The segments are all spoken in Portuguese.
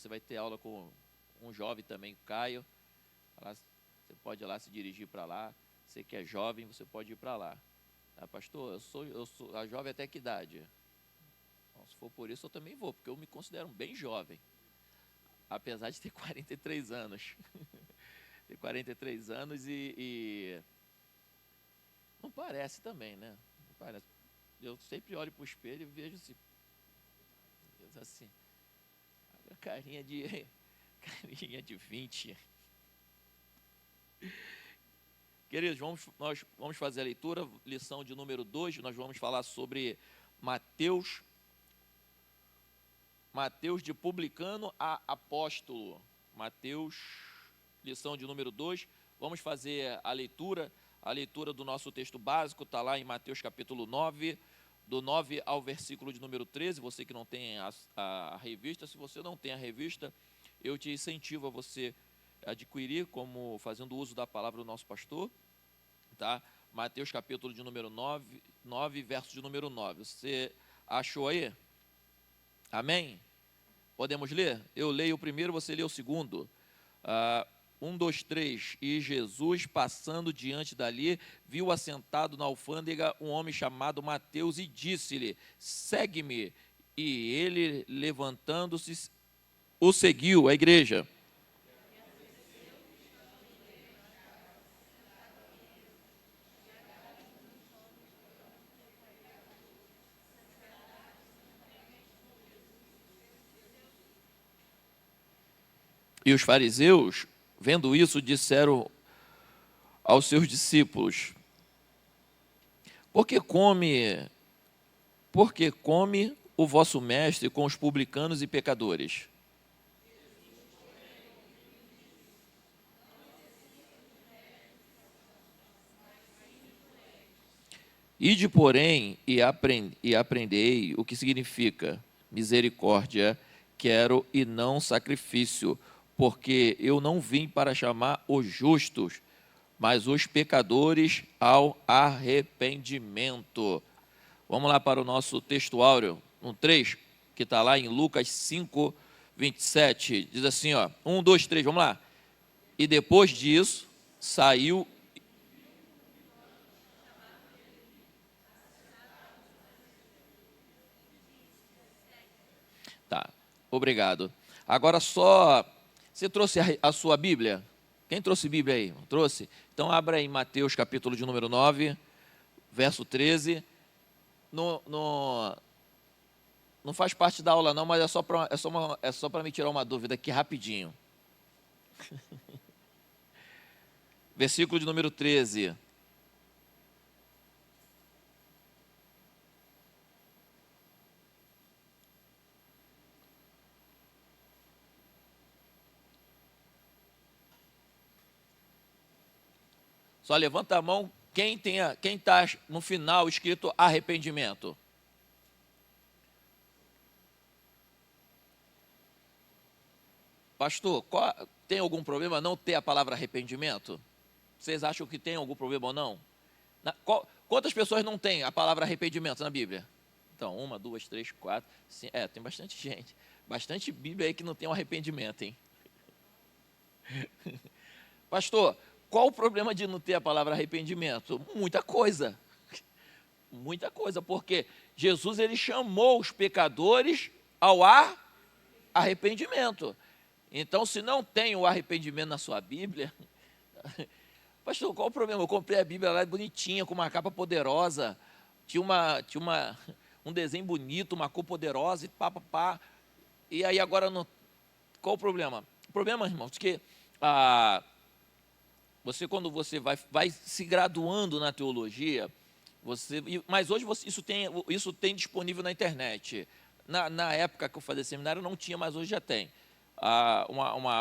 você vai ter aula com um jovem também, o Caio. Você pode ir lá se dirigir para lá. Você que é jovem, você pode ir para lá. Ah, pastor, eu sou a jovem até que idade? Bom, se for por isso, eu também vou, porque eu me considero bem jovem. Apesar de ter 43 anos. Ter 43 anos e não parece também, né? Não parece. Eu sempre olho para o espelho e vejo assim, carinha de 20. Queridos, nós vamos fazer a leitura, lição de número 2, nós vamos falar sobre Mateus de publicano a apóstolo. Mateus, lição de número 2, vamos fazer a leitura do nosso texto básico, está lá em Mateus capítulo 9, do 9 ao versículo de número 13, você que não tem a revista, se você não tem a revista, eu te incentivo a você adquirir, como fazendo uso da palavra do nosso pastor, tá? Mateus capítulo de número 9, verso de número 9. Você achou aí? Amém? Podemos ler? Eu leio o primeiro, você lê o segundo. 1, 2, 3. E Jesus, passando diante dali, viu assentado na alfândega um homem chamado Mateus e disse-lhe: segue-me. E ele, levantando-se, o seguiu, a igreja. E os fariseus, vendo isso, disseram aos seus discípulos: Por que come o vosso mestre com os publicanos e pecadores? Ide, porém, e aprendei o que significa misericórdia, quero e não sacrifício, porque eu não vim para chamar os justos, mas os pecadores ao arrependimento. Vamos lá para o nosso texto áureo, um 3, que está lá em Lucas 5, 27. Diz assim, 1, 2, 3, vamos lá. E depois disso, saiu. Tá, obrigado. Agora só, você trouxe a sua Bíblia? Quem trouxe Bíblia aí? Trouxe? Então abra em Mateus capítulo de número 9, verso 13. Não faz parte da aula não, mas é só para me tirar uma dúvida aqui rapidinho. Versículo de número 13. Só levanta a mão quem está no final escrito arrependimento. Pastor, tem algum problema não ter a palavra arrependimento? Vocês acham que tem algum problema ou não? Quantas pessoas não têm a palavra arrependimento na Bíblia? Então, 1, 2, 3, 4, 5, tem bastante gente. Bastante Bíblia aí que não tem um arrependimento, hein? Pastor, qual o problema de não ter a palavra arrependimento? Muita coisa. Muita coisa, porque Jesus ele chamou os pecadores ao arrependimento. Então, se não tem o arrependimento na sua Bíblia, pastor, qual o problema? Eu comprei a Bíblia lá bonitinha, com uma capa poderosa, tinha um desenho bonito, uma cor poderosa, e pá. E aí agora, qual o problema? O problema, irmãos, é que quando você vai se graduando na teologia, mas hoje isso tem disponível na internet. Na época que eu fazia seminário não tinha, mas hoje já tem.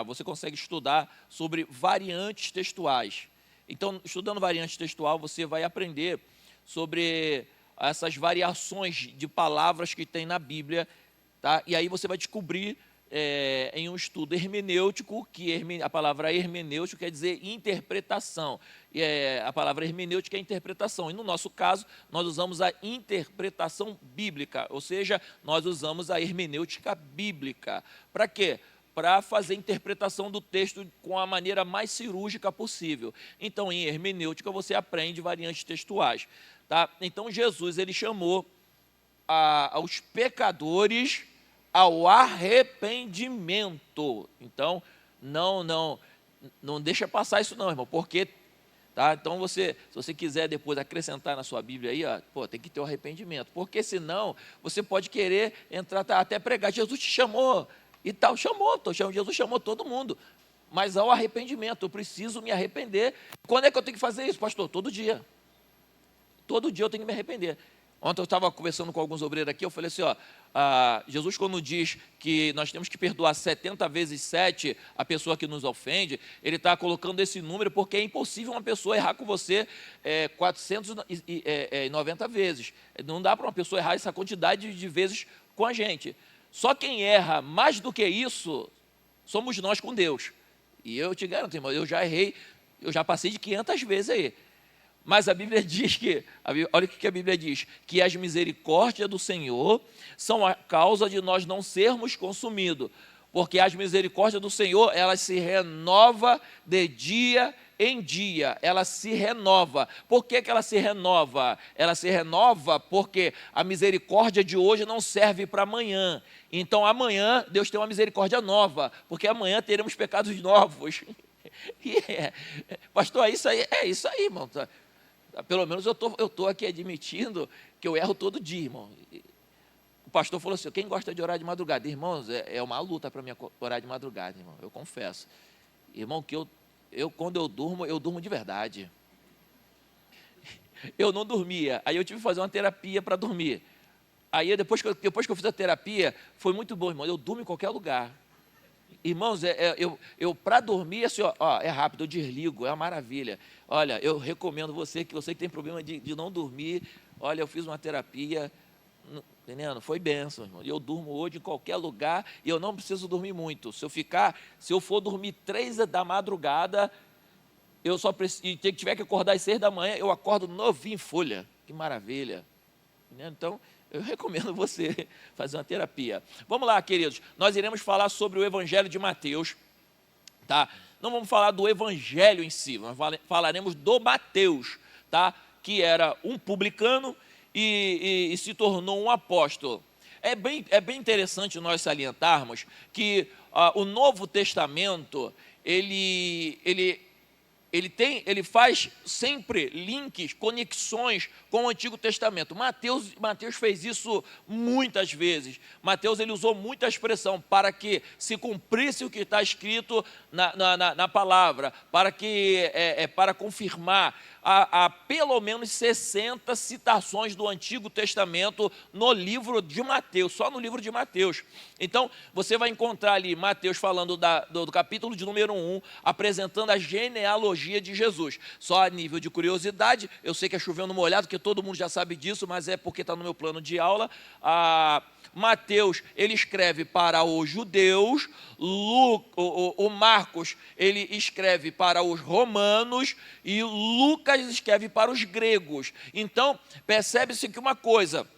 Você consegue estudar sobre variantes textuais. Então, estudando variante textual, você vai aprender sobre essas variações de palavras que tem na Bíblia, tá? E aí você vai descobrir em um estudo hermenêutico, que a palavra hermenêutico quer dizer interpretação. A palavra hermenêutica é interpretação. E no nosso caso, nós usamos a interpretação bíblica, ou seja, nós usamos a hermenêutica bíblica. Para quê? para fazer a interpretação do texto com a maneira mais cirúrgica possível. Então, em hermenêutica, você aprende variantes textuais. Tá? Então, Jesus ele chamou aos pecadores ao arrependimento. Então, não deixa passar isso não, irmão, porque... Tá? Então, se você quiser depois acrescentar na sua Bíblia aí, tem que ter o arrependimento, porque senão você pode querer entrar até pregar, Jesus te chamou e tal, Jesus chamou todo mundo, mas ao arrependimento, eu preciso me arrepender. Quando é que eu tenho que fazer isso, pastor? Todo dia eu tenho que me arrepender. Ontem eu estava conversando com alguns obreiros aqui, eu falei assim, Jesus quando diz que nós temos que perdoar 70 vezes 7 a pessoa que nos ofende, ele está colocando esse número porque é impossível uma pessoa errar com você 490 vezes. Não dá para uma pessoa errar essa quantidade de vezes com a gente. Só quem erra mais do que isso somos nós com Deus. E eu te garanto, irmão, eu já errei, eu já passei de 500 vezes aí. Mas a Bíblia diz olha o que a Bíblia diz, que as misericórdias do Senhor são a causa de nós não sermos consumidos, porque as misericórdias do Senhor, elas se renovam de dia em dia, ela se renova. Por que ela se renova? Ela se renova porque a misericórdia de hoje não serve para amanhã. Então amanhã Deus tem uma misericórdia nova, porque amanhã teremos pecados novos. Pastor, é isso aí, irmão. Pelo menos eu estou aqui admitindo que eu erro todo dia, irmão. O pastor falou assim, quem gosta de orar de madrugada? Irmãos, é uma luta para mim orar de madrugada, irmão, eu confesso. Irmão, que quando eu durmo de verdade. Eu não dormia, aí eu tive que fazer uma terapia para dormir. Aí depois que eu fiz a terapia, foi muito bom, irmão, eu durmo em qualquer lugar. Irmãos, eu para dormir, assim, é rápido, eu desligo, é uma maravilha. Olha, eu recomendo você que tem problema de não dormir, olha, eu fiz uma terapia, entendendo? Foi bênção, irmão. Eu durmo hoje em qualquer lugar e eu não preciso dormir muito. Se eu for dormir 3 da madrugada, eu só preciso, e tiver que acordar às 6 da manhã, eu acordo novinho em folha. Que maravilha. Entendendo? Então, eu recomendo você fazer uma terapia. Vamos lá, queridos. Nós iremos falar sobre o Evangelho de Mateus. Tá? Não vamos falar do Evangelho em si, nós falaremos do Mateus, tá? Que era um publicano e se tornou um apóstolo. É bem interessante nós salientarmos que o Novo Testamento, ele faz sempre links, conexões com o Antigo Testamento. Mateus fez isso muitas vezes. Mateus ele usou muita expressão para que se cumprisse o que está escrito na palavra, para confirmar há pelo menos 60 citações do Antigo Testamento no livro de Mateus, só no livro de Mateus. Então, você vai encontrar ali Mateus falando do capítulo de número 1, apresentando a genealogia de Jesus. Só a nível de curiosidade, eu sei que é chovendo molhado, que todo mundo já sabe disso, mas é porque está no meu plano de aula. Mateus, ele escreve para os judeus, o Marcos, ele escreve para os romanos e Lucas escreve para os gregos. Então, percebe-se que uma coisa,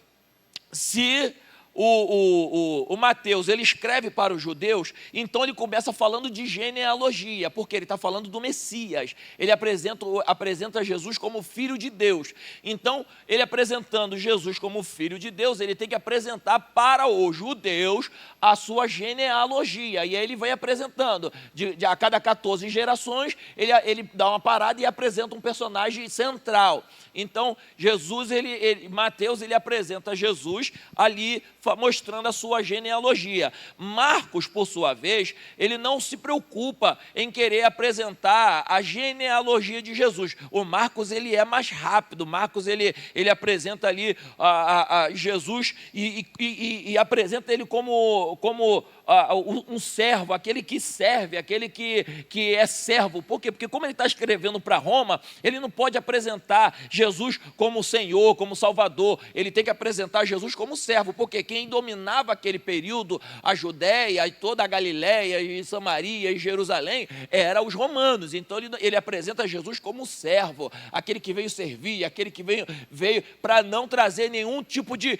se o Mateus, ele escreve para os judeus, então ele começa falando de genealogia, porque ele está falando do Messias, ele apresenta Jesus como filho de Deus. Então, ele apresentando Jesus como filho de Deus, ele tem que apresentar para os judeus a sua genealogia, e aí ele vai apresentando, a cada 14 gerações, ele dá uma parada e apresenta um personagem central. Então, Mateus, ele apresenta Jesus ali, mostrando a sua genealogia. Marcos, por sua vez, ele não se preocupa em querer apresentar a genealogia de Jesus. O Marcos, ele é mais rápido. Marcos, ele apresenta ali a Jesus e apresenta ele como um servo, aquele que serve, aquele que é servo. Por quê? Porque como ele está escrevendo para Roma, ele não pode apresentar Jesus como Senhor, como Salvador. Ele tem que apresentar Jesus como servo. Por quê? quem dominava aquele período, a Judéia, e toda a Galiléia, e Samaria, e Jerusalém, eram os romanos. Então ele apresenta Jesus como servo, aquele que veio servir, aquele que veio para não trazer nenhum tipo de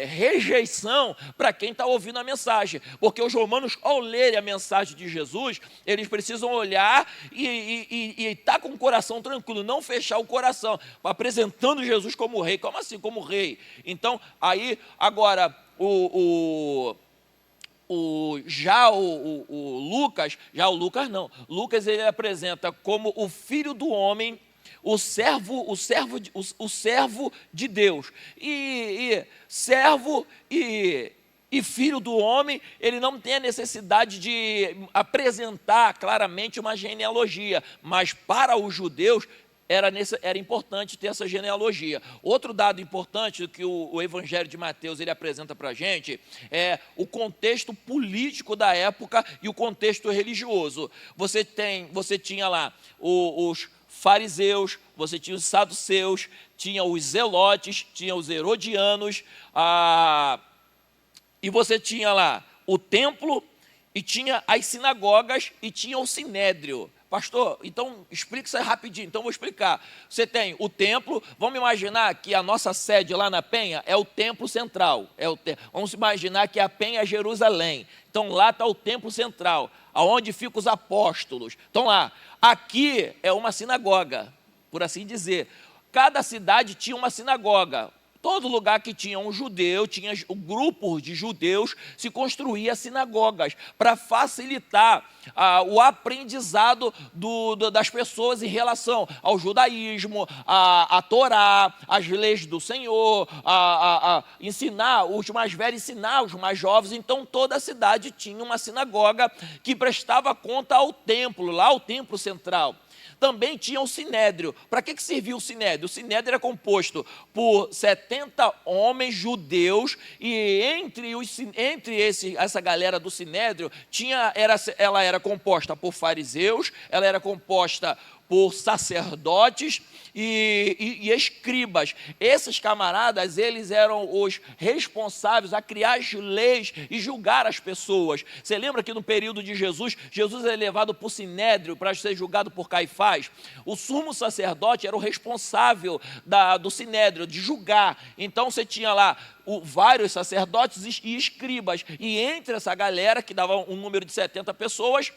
rejeição para quem está ouvindo a mensagem, porque os romanos, ao lerem a mensagem de Jesus, eles precisam olhar e estar com o coração tranquilo, não fechar o coração, apresentando Jesus como rei. Como assim, como rei? Então, aí, agora, o Lucas ele apresenta como o filho do homem, o servo de Deus. E servo e filho do homem, ele não tem a necessidade de apresentar claramente uma genealogia, mas para os judeus era importante ter essa genealogia. Outro dado importante que o Evangelho de Mateus ele apresenta para a gente é o contexto político da época e o contexto religioso. Você tinha lá os fariseus, você tinha os saduceus, tinha os zelotes, tinha os herodianos, e você tinha lá o templo, e tinha as sinagogas, e tinha o sinédrio. Pastor, então explica isso aí rapidinho. Então vou explicar. Você tem o templo, vamos imaginar que a nossa sede lá na Penha é o templo central. Vamos imaginar que a Penha é Jerusalém. Então lá está o templo central, aonde ficam os apóstolos. Então lá, aqui é uma sinagoga, por assim dizer. Cada cidade tinha uma sinagoga. Todo lugar que tinha um judeu, tinha um grupo de judeus, se construía sinagogas para facilitar o aprendizado das pessoas em relação ao judaísmo, a Torá, as leis do Senhor, ensinar os mais velhos, ensinar os mais jovens. Então toda a cidade tinha uma sinagoga que prestava conta ao templo, lá o templo central. Também tinha o sinédrio. Para que servia o sinédrio? O sinédrio era composto por 70 homens judeus, e essa galera do sinédrio, ela era composta por fariseus, ela era composta por sacerdotes e escribas. Esses camaradas, eles eram os responsáveis a criar as leis e julgar as pessoas. Você lembra que no período de Jesus é levado para o sinédrio para ser julgado por Caifás? O sumo sacerdote era o responsável do sinédrio, de julgar. Então você tinha lá vários sacerdotes e escribas, e entre essa galera, que dava um número de 70 pessoas,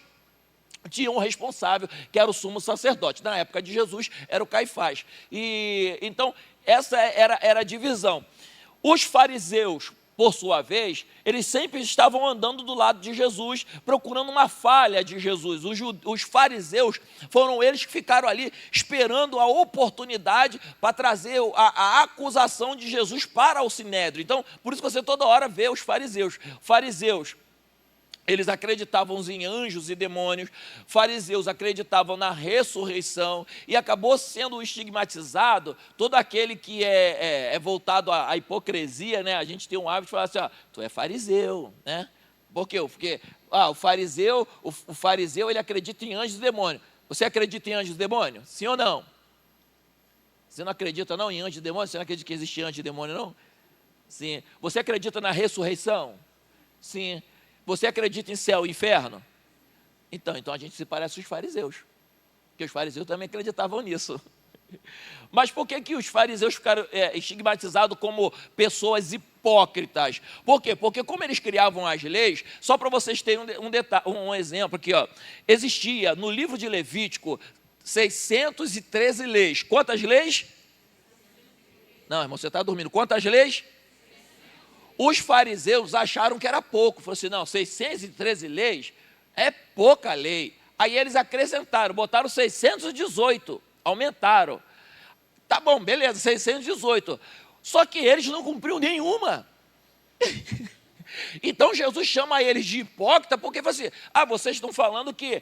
tinha um responsável, que era o sumo sacerdote. Na época de Jesus, era o Caifás. E então, essa era a divisão. Os fariseus, por sua vez, eles sempre estavam andando do lado de Jesus, procurando uma falha de Jesus. Os fariseus foram eles que ficaram ali esperando a oportunidade para trazer a acusação de Jesus para o sinédrio. Então, por isso que você toda hora vê os fariseus. Eles acreditavam em anjos e demônios, fariseus acreditavam na ressurreição, e acabou sendo estigmatizado todo aquele que é voltado à hipocrisia, né? A gente tem um hábito de falar assim, tu é fariseu, né? Por quê? Porque o fariseu ele acredita em anjos e demônios. Você acredita em anjos e demônios? Sim ou não? Você não acredita não em anjos e demônios? Você não acredita que existe anjo e demônio não? Sim. Você acredita na ressurreição? Sim. Você acredita em céu e inferno? Então a gente se parece aos fariseus, porque os fariseus também acreditavam nisso. Mas por que os fariseus ficaram estigmatizados como pessoas hipócritas? Por quê? Porque como eles criavam as leis, só para vocês terem um exemplo aqui, existia no livro de Levítico 613 leis. Quantas leis? Não, irmão, você está dormindo. Quantas leis? Os fariseus acharam que era pouco. Falaram assim, não, 613 leis é pouca lei. Aí eles acrescentaram, botaram 618, aumentaram. Tá bom, beleza, 618. Só que eles não cumpriram nenhuma. Então Jesus chama eles de hipócrita, porque fala assim, vocês estão falando que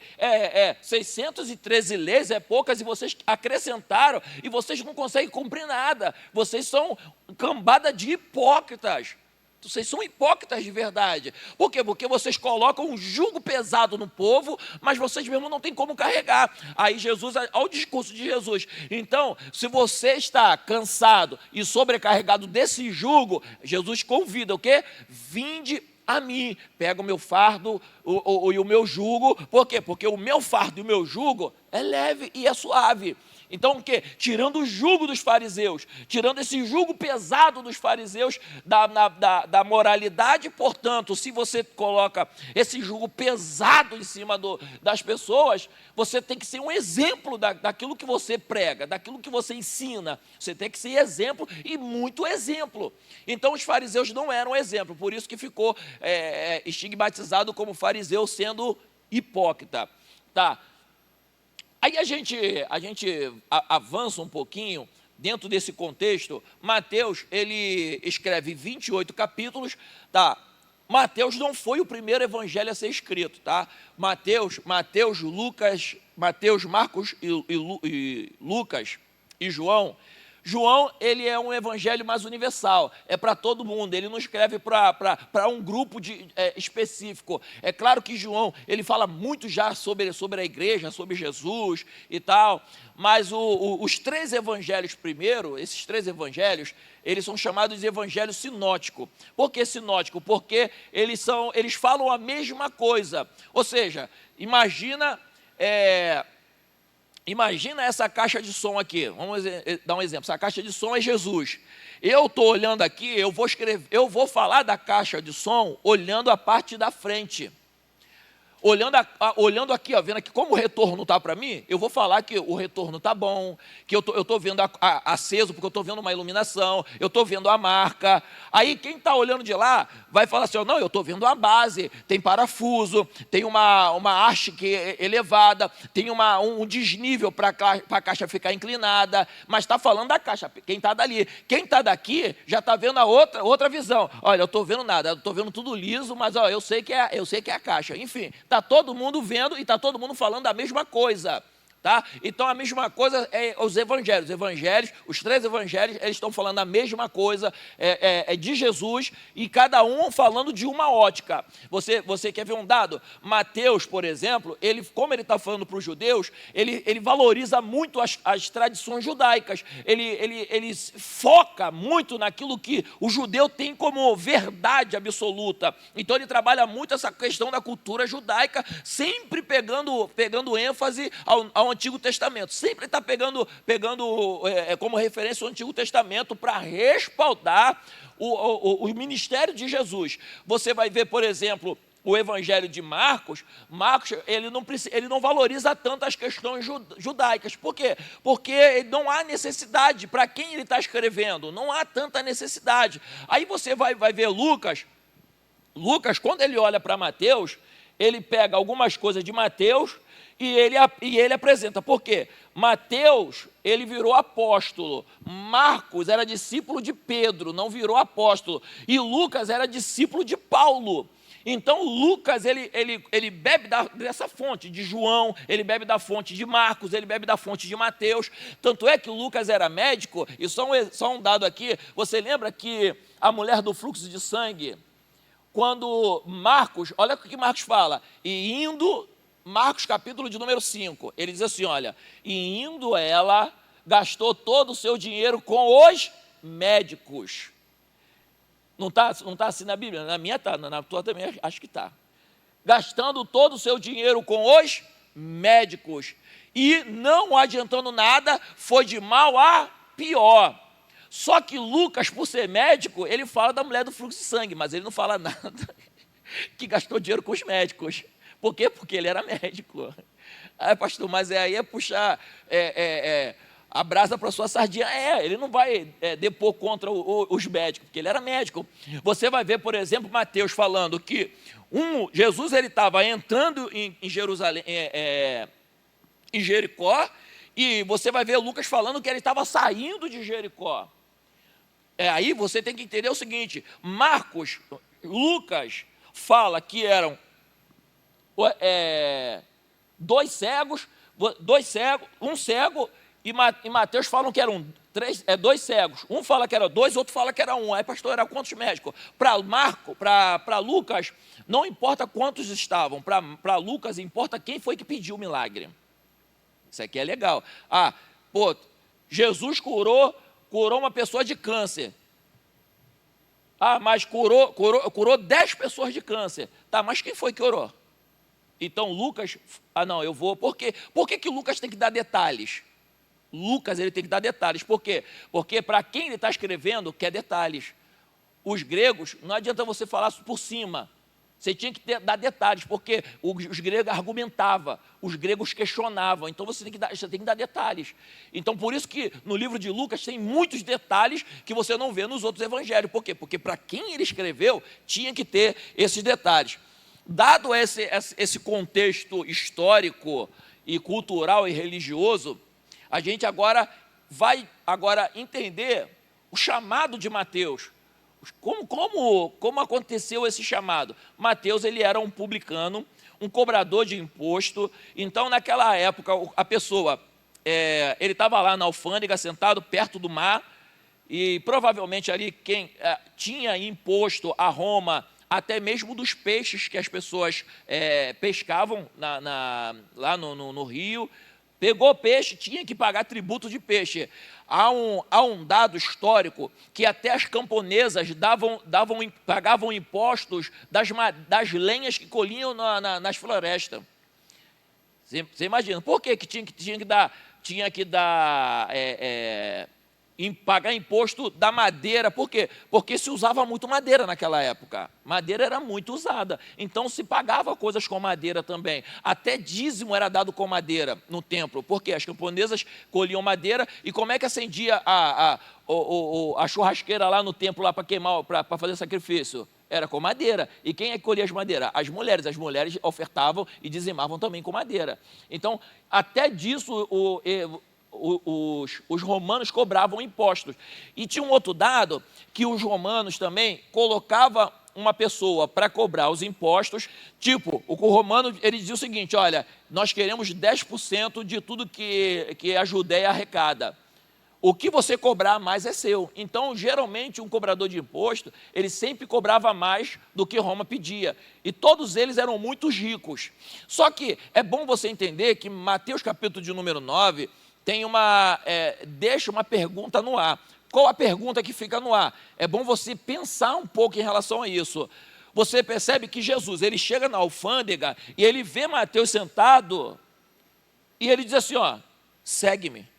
613 leis é poucas, e vocês acrescentaram, e vocês não conseguem cumprir nada. Vocês são cambada de hipócritas. Vocês são hipócritas de verdade. Por quê? Porque vocês colocam um jugo pesado no povo, mas vocês mesmos não têm como carregar. Aí Jesus, olha o discurso de Jesus. Então, se você está cansado e sobrecarregado desse jugo, Jesus convida o quê? Vinde a mim, pega o meu fardo e o meu jugo. Por quê? Porque o meu fardo e o meu jugo é leve e é suave. Então o quê? Tirando o jugo dos fariseus, tirando esse jugo pesado dos fariseus da moralidade, portanto, se você coloca esse jugo pesado em cima das pessoas, você tem que ser um exemplo daquilo que você prega, daquilo que você ensina. Você tem que ser exemplo e muito exemplo. Então os fariseus não eram exemplo, por isso que ficou estigmatizado como fariseu sendo hipócrita. Tá? Aí a gente avança um pouquinho dentro desse contexto. Mateus, ele escreve 28 capítulos, tá? Mateus não foi o primeiro evangelho a ser escrito, tá? Mateus, Marcos e Lucas e João. João, ele é um evangelho mais universal, é para todo mundo, ele não escreve para um grupo específico. É claro que João, ele fala muito já sobre a igreja, sobre Jesus e tal, mas os três evangelhos primeiro, esses três evangelhos, eles são chamados de evangelho sinótico. Por que sinótico? Porque eles falam a mesma coisa, ou seja, imagina essa caixa de som aqui, vamos dar um exemplo, essa caixa de som é Jesus. Eu estou olhando aqui, eu vou falar da caixa de som olhando a parte da frente. Olhando aqui, vendo aqui como o retorno está para mim, eu vou falar que o retorno está bom, que eu estou vendo aceso, porque eu estou vendo uma iluminação, eu estou vendo a marca. Aí quem está olhando de lá vai falar assim, não, eu estou vendo a base, tem parafuso, tem uma haste elevada, tem um desnível para a caixa ficar inclinada, mas está falando da caixa, quem está dali. Quem está daqui já está vendo a outra visão. Olha, eu estou vendo nada, eu estou vendo tudo liso, mas eu sei que é a caixa. Enfim, está todo mundo vendo e está todo mundo falando a mesma coisa. Tá? Então a mesma coisa é os evangelhos. Os três evangelhos, eles estão falando a mesma coisa, de Jesus, e cada um falando de uma ótica. Você quer ver um dado? Mateus, por exemplo, como ele está falando para os judeus, ele valoriza muito as tradições judaicas. Ele foca muito naquilo que o judeu tem como verdade absoluta. Então ele trabalha muito essa questão da cultura judaica, sempre pegando ênfase ao Antigo Testamento, sempre está pegando como referência o Antigo Testamento para respaldar o ministério de Jesus. Você vai ver, por exemplo, o Evangelho de Marcos. Ele não valoriza tanto as questões judaicas. Por quê? Porque não há necessidade para quem ele está escrevendo, não há tanta necessidade. Aí você vai ver Lucas, quando ele olha para Mateus, ele pega algumas coisas de Mateus e ele apresenta. Por quê? Mateus, ele virou apóstolo. Marcos era discípulo de Pedro, não virou apóstolo. E Lucas era discípulo de Paulo. Então, Lucas, ele bebe dessa fonte de João, ele bebe da fonte de Marcos, ele bebe da fonte de Mateus. Tanto é que Lucas era médico, e só um dado aqui, você lembra que a mulher do fluxo de sangue, quando Marcos, olha o que Marcos fala, e indo... Marcos capítulo de número 5, ele diz assim, olha, e indo ela, gastou todo o seu dinheiro com os médicos. Não está assim na Bíblia? Na minha está, na tua também acho que está. Gastando todo o seu dinheiro com os médicos, e não adiantando nada, foi de mal a pior. Só que Lucas, por ser médico, ele fala da mulher do fluxo de sangue, mas ele não fala nada que gastou dinheiro com os médicos. Por quê? Porque ele era médico. Pastor, mas aí é puxar a brasa para a sua sardinha. Ele não vai depor contra os médicos, porque ele era médico. Você vai ver, por exemplo, Mateus falando que Jesus estava entrando em Jerusalém, em Jericó, e você vai ver Lucas falando que ele estava saindo de Jericó. Aí você tem que entender o seguinte, Lucas fala que eram dois cegos, um cego, e Mateus falam que eram dois cegos. Um fala que era dois, outro fala que era um. Aí, pastor, era quantos médicos? Para Lucas, não importa quantos estavam. Para Lucas, importa quem foi que pediu o milagre. Isso aqui é legal. Jesus curou uma pessoa de câncer. Mas curou 10 pessoas de câncer. Tá, mas quem foi que orou? Então, Lucas... não, eu vou... Por quê? Por que Lucas tem que dar detalhes? Lucas, ele tem que dar detalhes. Por quê? Porque para quem ele está escrevendo, quer detalhes. Os gregos, não adianta você falar por cima. Você tinha que dar detalhes, porque os gregos argumentavam, os gregos questionavam. Então, você tem que dar detalhes. Então, por isso que no livro de Lucas tem muitos detalhes que você não vê nos outros evangelhos. Por quê? Porque para quem ele escreveu, tinha que ter esses detalhes. Dado esse contexto histórico e cultural e religioso, a gente vai entender o chamado de Mateus. Como aconteceu esse chamado? Mateus, ele era um publicano, um cobrador de imposto. Então, naquela época, a pessoa, ele estava lá na alfândega, sentado perto do mar, e provavelmente ali quem tinha imposto a Roma, até mesmo dos peixes que as pessoas pescavam lá no rio. Pegou peixe, tinha que pagar tributo de peixe. Há um dado histórico que até as camponesas pagavam impostos das lenhas que colhiam nas florestas. Você imagina, por que tinha que pagar imposto da madeira? Por quê? Porque se usava muito madeira naquela época. Madeira era muito usada. Então, se pagava coisas com madeira também. Até dízimo era dado com madeira no templo. Porque as camponesas colhiam madeira. E como é que acendia a churrasqueira lá no templo para queimar, para fazer sacrifício? Era com madeira. E quem é que colhia as madeiras? As mulheres. As mulheres ofertavam e dizimavam também com madeira. Então, até disso os romanos cobravam impostos. E tinha um outro dado, que os romanos também colocavam uma pessoa para cobrar os impostos, tipo, o romano, ele dizia o seguinte: olha, nós queremos 10% de tudo que a Judéia arrecada. O que você cobrar mais é seu. Então, geralmente, um cobrador de imposto, ele sempre cobrava mais do que Roma pedia. E todos eles eram muito ricos. Só que é bom você entender que Mateus capítulo de número 9... deixa uma pergunta no ar. Qual a pergunta que fica no ar? É bom você pensar um pouco em relação a isso. Você percebe que Jesus, ele chega na alfândega e ele vê Mateus sentado e ele diz assim, segue-me.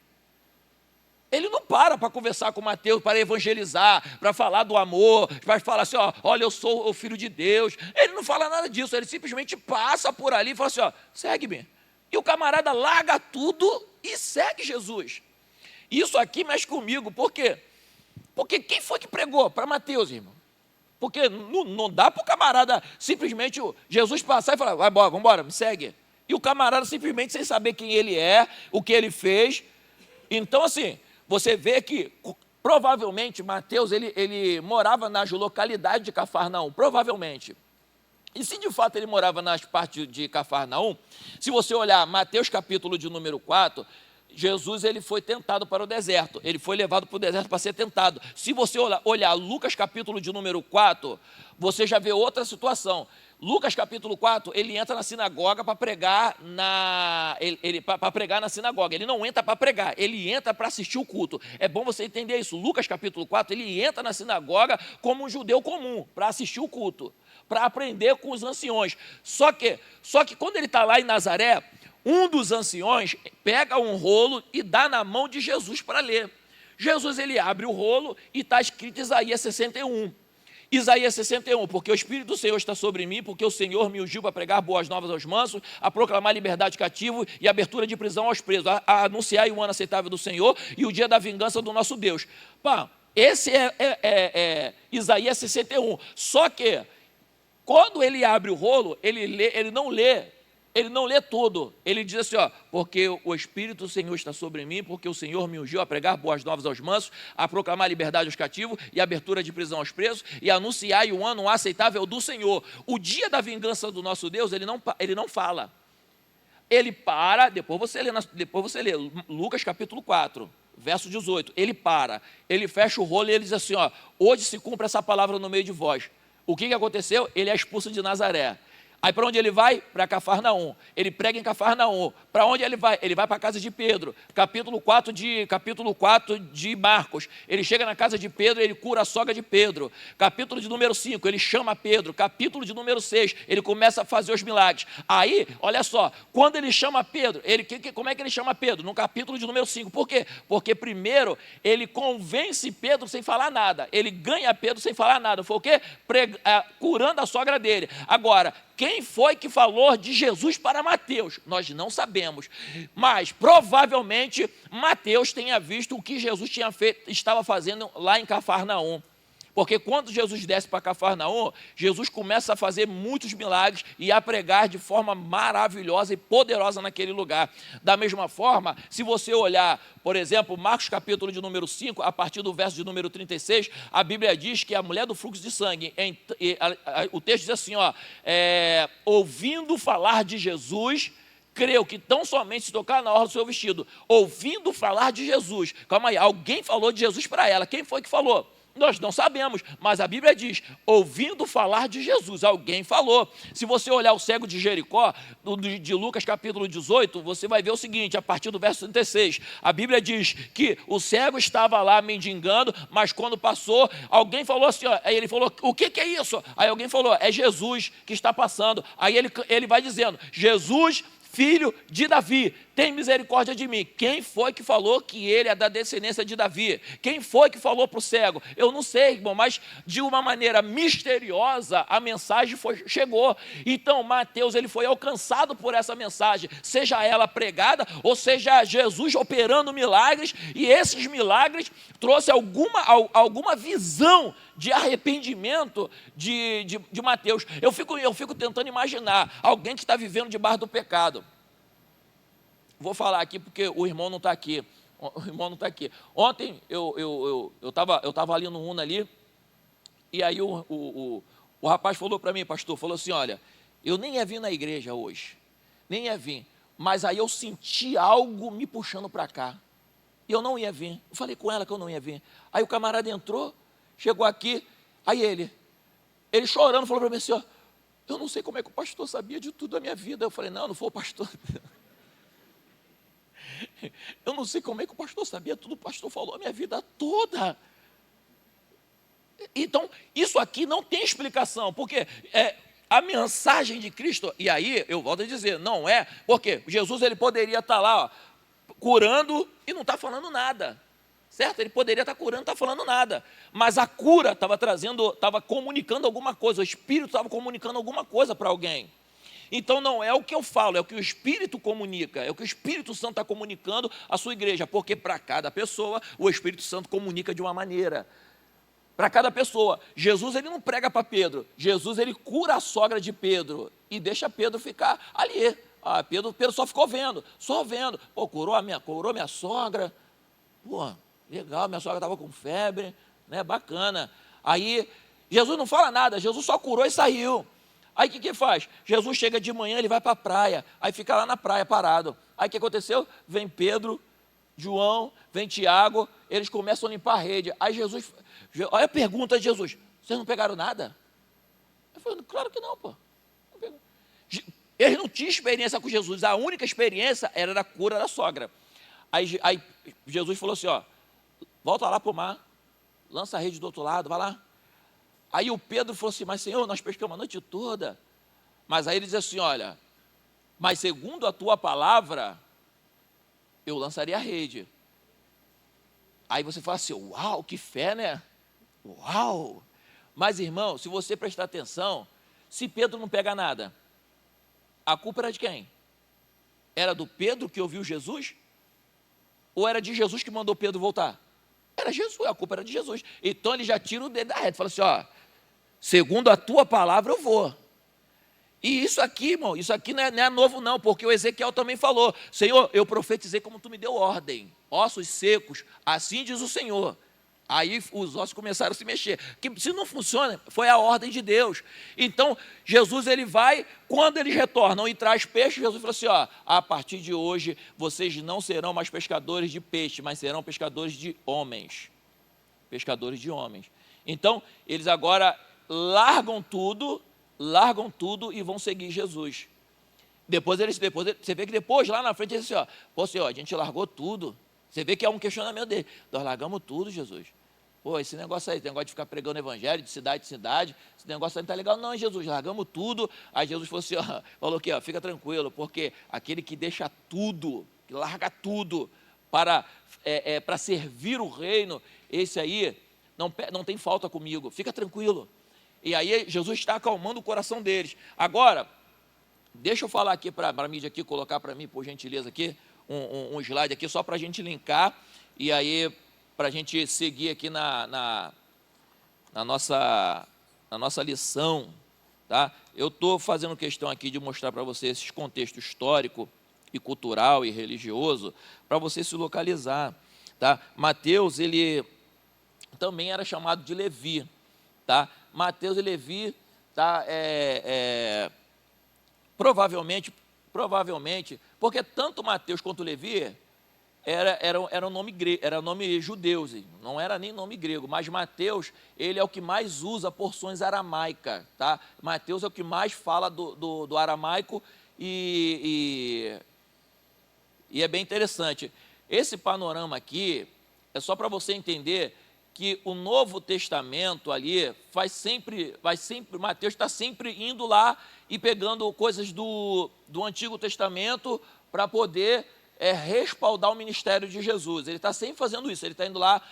Ele não para conversar com Mateus, para evangelizar, para falar do amor, para falar assim, olha, eu sou o filho de Deus. Ele não fala nada disso, ele simplesmente passa por ali e fala assim, segue-me. E o camarada larga tudo e segue Jesus. Isso aqui mexe comigo, por quê? Porque quem foi que pregou? Para Mateus, irmão. Porque não dá para o camarada simplesmente Jesus passar e falar, vai embora, vamos embora, me segue. E o camarada simplesmente sem saber quem ele é, o que ele fez. Então, assim, você vê que provavelmente Mateus, ele morava nas localidades de Cafarnaum, provavelmente. E se de fato ele morava nas partes de Cafarnaum, se você olhar Mateus capítulo de número 4, Jesus, ele foi tentado para o deserto, ele foi levado para o deserto para ser tentado. Se você olhar Lucas capítulo de número 4, você já vê outra situação. Lucas capítulo 4, ele entra na sinagoga para pregar para pregar na sinagoga. Ele não entra para pregar, ele entra para assistir o culto. É bom você entender isso. Lucas capítulo 4, ele entra na sinagoga como um judeu comum, para assistir o culto, para aprender com os anciões. Só que quando ele está lá em Nazaré, um dos anciões pega um rolo e dá na mão de Jesus para ler. Jesus, ele abre o rolo e está escrito Isaías 61. Isaías 61, porque o Espírito do Senhor está sobre mim, porque o Senhor me ungiu para pregar boas novas aos mansos, a proclamar liberdade cativo e abertura de prisão aos presos, a anunciar o ano aceitável do Senhor e o dia da vingança do nosso Deus. Esse é Isaías 61. Só que, quando ele abre o rolo, ele não lê tudo. Ele diz assim, porque o Espírito do Senhor está sobre mim, porque o Senhor me ungiu a pregar boas novas aos mansos, a proclamar liberdade aos cativos e abertura de prisão aos presos e anunciar o ano aceitável do Senhor. O dia da vingança do nosso Deus, ele não fala. Ele para, depois você lê Lucas capítulo 4. verso 18, ele para, ele fecha o rolo e ele diz assim, ó, hoje se cumpre essa palavra no meio de vós. O que aconteceu? Ele é expulso de Nazaré. Aí para onde ele vai? Para Cafarnaum. Ele prega em Cafarnaum. Para onde ele vai? Ele vai para a casa de Pedro. Capítulo 4 de Marcos. Ele chega na casa de Pedro e ele cura a sogra de Pedro. Capítulo de número 5, ele chama Pedro. Capítulo de número 6, ele começa a fazer os milagres. Aí, olha só, quando ele chama Pedro, como é que ele chama Pedro? No capítulo de número 5. Por quê? Porque primeiro ele convence Pedro sem falar nada. Ele ganha Pedro sem falar nada. Foi o quê? Curando a sogra dele. Agora, quem foi que falou de Jesus para Mateus? Nós não sabemos, mas provavelmente Mateus tenha visto o que Jesus estava fazendo lá em Cafarnaum. Porque quando Jesus desce para Cafarnaum, Jesus começa a fazer muitos milagres e a pregar de forma maravilhosa e poderosa naquele lugar. Da mesma forma, se você olhar, por exemplo, Marcos capítulo de número 5, a partir do verso de número 36, a Bíblia diz que a mulher do fluxo de sangue, o texto diz assim, ó, ouvindo falar de Jesus, creu que tão somente se tocar na orla do seu vestido, ouvindo falar de Jesus. Calma aí, alguém falou de Jesus para ela. Quem foi que falou? Nós não sabemos, mas a Bíblia diz, ouvindo falar de Jesus, alguém falou. Se você olhar o cego de Jericó, de Lucas capítulo 18, você vai ver o seguinte, a partir do verso 36, a Bíblia diz que o cego estava lá mendigando, mas quando passou, alguém falou assim, ó, aí ele falou, o que é isso? Aí alguém falou, é Jesus que está passando. Aí ele vai dizendo, Jesus, filho de Davi, tem misericórdia de mim. Quem foi que falou que ele é da descendência de Davi? Quem foi que falou para o cego? Eu não sei, irmão, mas de uma maneira misteriosa a mensagem chegou. Então Mateus ele foi alcançado por essa mensagem, seja ela pregada ou seja Jesus operando milagres, e esses milagres trouxe alguma visão de arrependimento de Mateus. Eu fico tentando imaginar alguém que está vivendo debaixo do pecado. Vou falar aqui porque o irmão não está aqui. O irmão não está aqui. Ontem eu estava ali no Una ali, e aí o rapaz falou para mim, pastor, falou assim, olha, eu nem ia vir na igreja hoje, nem ia vir, mas aí eu senti algo me puxando para cá, e eu não ia vir. Eu falei com ela que eu não ia vir. Aí o camarada entrou, chegou aqui, aí ele chorando falou para mim assim, ó, eu não sei como é que o pastor sabia de tudo da minha vida. Eu falei, não foi o pastor. Eu não sei como é que o pastor sabia tudo, o pastor falou a minha vida toda. Então, isso aqui não tem explicação, porque a mensagem de Cristo, e aí eu volto a dizer, não é, porque Jesus ele poderia estar lá, ó, curando e não está falando nada. Certo? Ele poderia estar curando, não está falando nada. Mas a cura estava comunicando alguma coisa, o Espírito estava comunicando alguma coisa para alguém. Então não é o que eu falo, é o que o Espírito comunica, é o que o Espírito Santo está comunicando à sua igreja, porque para cada pessoa o Espírito Santo comunica de uma maneira. Para cada pessoa. Jesus ele não prega para Pedro, Jesus ele cura a sogra de Pedro e deixa Pedro ficar ali. Pedro só ficou vendo, Pô, curou minha sogra, pô, legal, minha sogra estava com febre, né, bacana. Aí Jesus não fala nada, Jesus só curou e saiu. Aí o que faz? Jesus chega de manhã, ele vai para a praia, aí fica lá na praia parado. Aí o que aconteceu? Vem Pedro, João, vem Tiago, eles começam a limpar a rede. Aí olha a pergunta de Jesus, vocês não pegaram nada? Eu falei, claro que não, pô. Eles não tinham experiência com Jesus, a única experiência era da cura da sogra. Aí Jesus falou assim, ó, volta lá para o mar, lança a rede do outro lado, vai lá. Aí o Pedro falou assim, mas Senhor, nós pescamos a noite toda. Mas aí ele diz assim, olha, mas segundo a tua palavra, eu lançaria a rede. Aí você fala assim, uau, que fé, né? Uau! Mas irmão, se você prestar atenção, se Pedro não pega nada, a culpa era de quem? Era do Pedro que ouviu Jesus? Ou era de Jesus que mandou Pedro voltar? Era Jesus, a culpa era de Jesus. Então ele já tira o dedo da reta, fala assim, ó, segundo a tua palavra eu vou. E isso aqui, irmão, isso aqui não é novo não, porque o Ezequiel também falou, Senhor, eu profetizei como tu me deu ordem, ossos secos, assim diz o Senhor. Aí os ossos começaram a se mexer. Que se não funciona, foi a ordem de Deus. Então, Jesus, ele vai, quando eles retornam e traz peixe, Jesus falou assim, ó, a partir de hoje, vocês não serão mais pescadores de peixe, mas serão pescadores de homens. Pescadores de homens. Então, eles agora largam tudo e vão seguir Jesus. Depois você vê que depois, lá na frente, ele disse assim, ó, pô, Senhor, a gente largou tudo. Você vê que é um questionamento dele. Nós largamos tudo, Jesus. Pô, esse negócio aí, esse negócio de ficar pregando evangelho de cidade em cidade, esse negócio aí não está legal. Não, Jesus, largamos tudo. Aí Jesus falou assim, ó, falou aqui, ó, fica tranquilo, porque aquele que deixa tudo, que larga tudo para servir o reino, esse aí não tem falta comigo, fica tranquilo. E aí Jesus está acalmando o coração deles. Agora, deixa eu falar aqui para a mídia aqui, colocar para mim, por gentileza, aqui, um slide aqui, só para a gente linkar, e aí, para a gente seguir aqui na nossa lição, tá? Eu estou fazendo questão aqui de mostrar para você esse contexto histórico e cultural e religioso, para você se localizar, tá? Mateus, ele também era chamado de Levi, tá? Mateus e Levi, tá? Provavelmente, porque tanto Mateus quanto Levi era nome judeu, não era nem nome grego, mas Mateus, ele é o que mais usa porções aramaicas, tá? Mateus é o que mais fala do aramaico e é bem interessante. Esse panorama aqui é só para você entender que o Novo Testamento ali Mateus está sempre indo lá e pegando coisas do Antigo Testamento para poder respaldar o ministério de Jesus. Ele está sempre fazendo isso, ele está indo lá.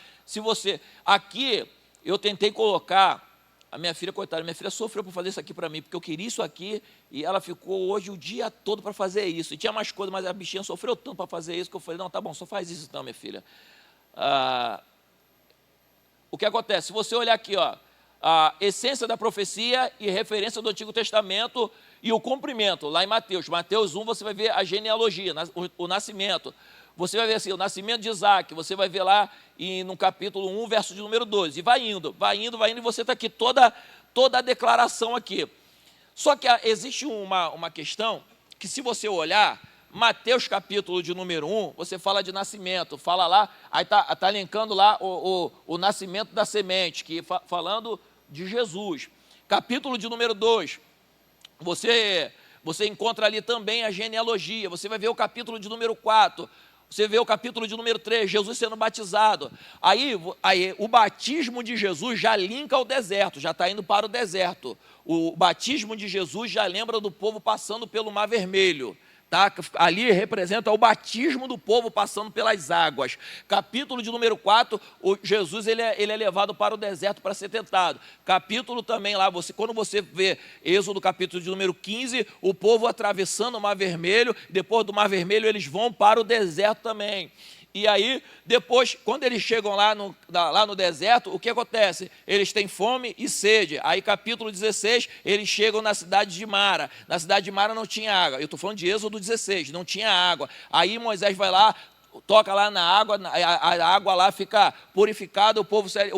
Aqui, eu tentei colocar, a minha filha, coitada, minha filha sofreu por fazer isso aqui para mim, porque eu queria isso aqui, e ela ficou hoje o dia todo para fazer isso. E tinha mais coisas, mas a bichinha sofreu tanto para fazer isso, que eu falei, não, tá bom, só faz isso então, minha filha. O que acontece? Se você olhar aqui, ó, a essência da profecia e referência do Antigo Testamento e o cumprimento, lá em Mateus. Mateus 1, você vai ver a genealogia, o nascimento. Você vai ver assim, o nascimento de Isaac, você vai ver lá no capítulo 1, verso de número 12. E vai indo, e você está aqui toda a declaração aqui. Só que existe uma questão que, se você olhar, Mateus capítulo de número 1, você fala de nascimento, fala lá, aí está linkando lá o nascimento da semente, falando de Jesus. Capítulo de número 2, você encontra ali também a genealogia, você vai ver o capítulo de número 4, você vê o capítulo de número 3, Jesus sendo batizado. Aí o batismo de Jesus já linka ao deserto, já está indo para o deserto. O batismo de Jesus já lembra do povo passando pelo Mar Vermelho. Tá? Ali representa o batismo do povo passando pelas águas. Capítulo de número 4, Jesus ele é levado para o deserto para ser tentado. Capítulo também lá, quando você vê Êxodo capítulo de número 15, o povo atravessando o Mar Vermelho, depois do Mar Vermelho eles vão para o deserto também. E aí, depois, quando eles chegam lá no deserto, o que acontece? Eles têm fome e sede. Aí, capítulo 16, eles chegam na cidade de Mara. Na cidade de Mara não tinha água. Eu estou falando de Êxodo 16, não tinha água. Aí Moisés vai lá, toca lá na água, a água lá fica purificada, o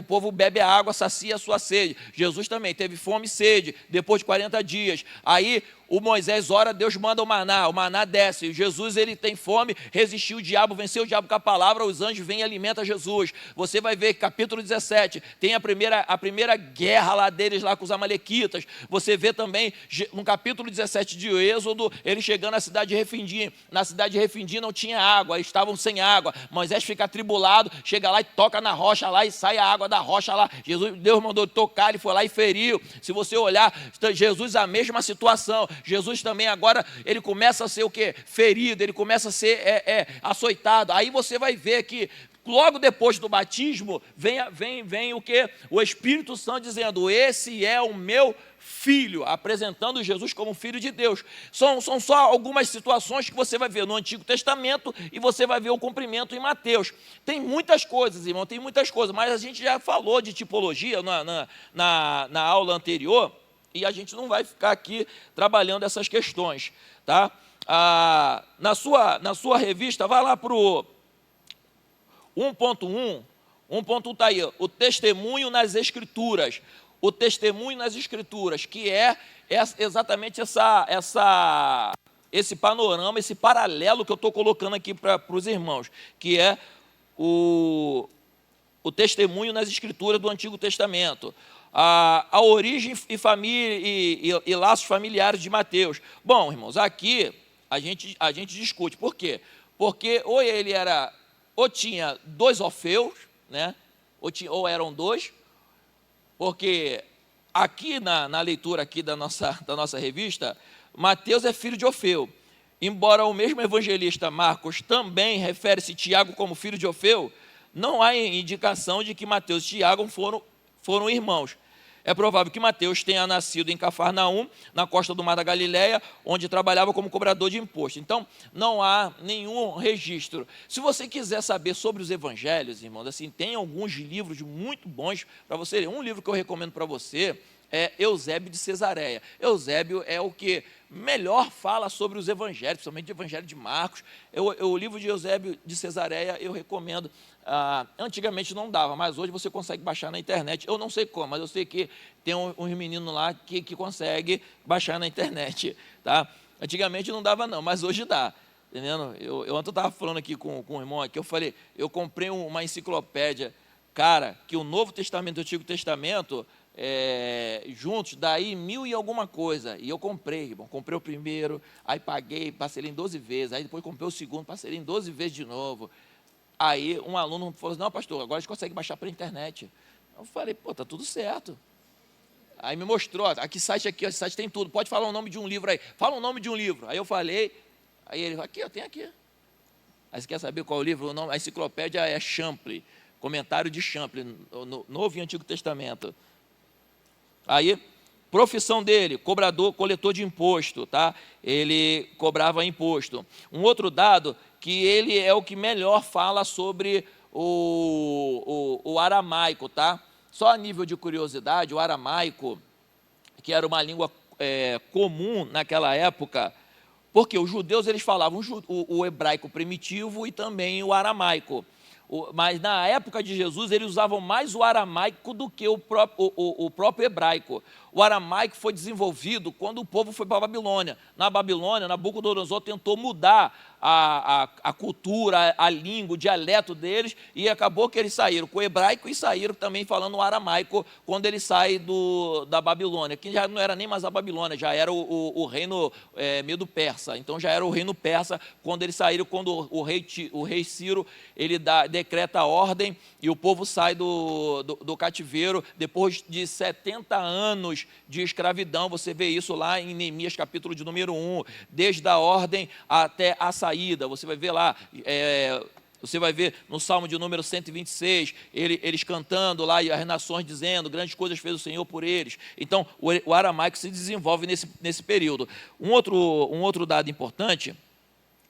povo bebe a água, sacia a sua sede. Jesus também teve fome e sede, depois de 40 dias. Aí o Moisés ora, Deus manda o maná desce. Jesus, ele tem fome, resistiu o diabo, venceu o diabo com a palavra, os anjos vêm e alimentam Jesus. Você vai ver, capítulo 17, tem a primeira guerra lá deles, lá com os amalequitas. Você vê também, no capítulo 17 de Êxodo, ele chegando na cidade de Refidim. Na cidade de Refidim não tinha água, eles estavam sem água. Moisés fica atribulado, chega lá e toca na rocha lá, e sai a água da rocha lá. Deus mandou tocar, ele foi lá e feriu. Se você olhar, Jesus, a mesma situação. Jesus também agora, ele começa a ser o quê? Ferido, ele começa a ser açoitado. Aí você vai ver que logo depois do batismo, vem o quê? O Espírito Santo dizendo, esse é o meu filho, apresentando Jesus como filho de Deus. São só algumas situações que você vai ver no Antigo Testamento e você vai ver o cumprimento em Mateus. Tem muitas coisas, irmão, tem muitas coisas, mas a gente já falou de tipologia na aula anterior, e a gente não vai ficar aqui trabalhando essas questões, tá? Na sua revista, vai lá para o 1.1, 1.1 está aí, o testemunho nas Escrituras. O testemunho nas Escrituras, que é exatamente esse panorama, esse paralelo que eu estou colocando aqui para os irmãos, que é o testemunho nas Escrituras do Antigo Testamento. A origem e família e laços familiares de Mateus. Bom, irmãos, aqui a gente discute. Por quê? Porque ou tinha dois Orfeus, né? Ou eram dois, porque aqui na leitura aqui da nossa revista, Mateus é filho de Orfeu. Embora o mesmo evangelista Marcos também refere-se Tiago como filho de Orfeu, não há indicação de que Mateus e Tiago foram irmãos. É provável que Mateus tenha nascido em Cafarnaum, na costa do Mar da Galileia, onde trabalhava como cobrador de imposto. Então, não há nenhum registro. Se você quiser saber sobre os evangelhos, irmãos, assim, tem alguns livros muito bons para você ler. Um livro que eu recomendo para você é Eusébio de Cesareia. Eusébio é o que melhor fala sobre os evangelhos, principalmente o evangelho de Marcos. O livro de Eusébio de Cesareia eu recomendo. Antigamente não dava, mas hoje você consegue baixar na internet. Eu não sei como, mas eu sei que tem uns meninos lá que consegue baixar na internet. Tá? Antigamente não dava não, mas hoje dá. Entendendo? Eu ontem estava falando aqui com um irmão aqui, eu falei, eu comprei uma enciclopédia, cara, que o Novo Testamento e o Antigo Testamento juntos, daí 1000 e alguma coisa, e eu comprei, irmão, comprei o primeiro, aí paguei, parcelei em 12 vezes, aí depois comprei o segundo, parcelei em 12 vezes de novo. Aí um aluno falou assim, não, pastor, agora a gente consegue baixar pela internet. Eu falei, pô, tá tudo certo. Aí me mostrou, aqui site esse site tem tudo, pode falar o nome de um livro aí, fala o nome de um livro. Aí eu falei, aí ele falou, aqui, tem aqui. Aí você quer saber qual é o livro? O nome, a enciclopédia é Champlin, comentário de Champlin, no Novo e Antigo Testamento. Aí, profissão dele, coletor de imposto, tá? Ele cobrava imposto. Um outro dado, que ele é o que melhor fala sobre o aramaico, tá? Só a nível de curiosidade, o aramaico, que era uma língua comum naquela época, porque os judeus eles falavam o hebraico primitivo e também o aramaico. Mas na época de Jesus, eles usavam mais o aramaico do que o próprio hebraico. O aramaico foi desenvolvido quando o povo foi para a Babilônia. Na Babilônia, Nabucodonosor tentou mudar a cultura, a língua, o dialeto deles, e acabou que eles saíram com o hebraico e saíram também falando o aramaico quando eles saem da Babilônia, que já não era nem mais a Babilônia, já era o reino Medo-Persa. Então já era o reino persa quando eles saíram, quando o rei Ciro ele decreta a ordem e o povo sai do cativeiro depois de 70 anos de escravidão. Você vê isso lá em Neemias capítulo de número 1, desde a ordem até a saída. Você vai ver lá, você vai ver no Salmo de número 126, eles cantando lá e as nações dizendo, grandes coisas fez o Senhor por eles. Então o aramaico se desenvolve nesse período. Um outro dado importante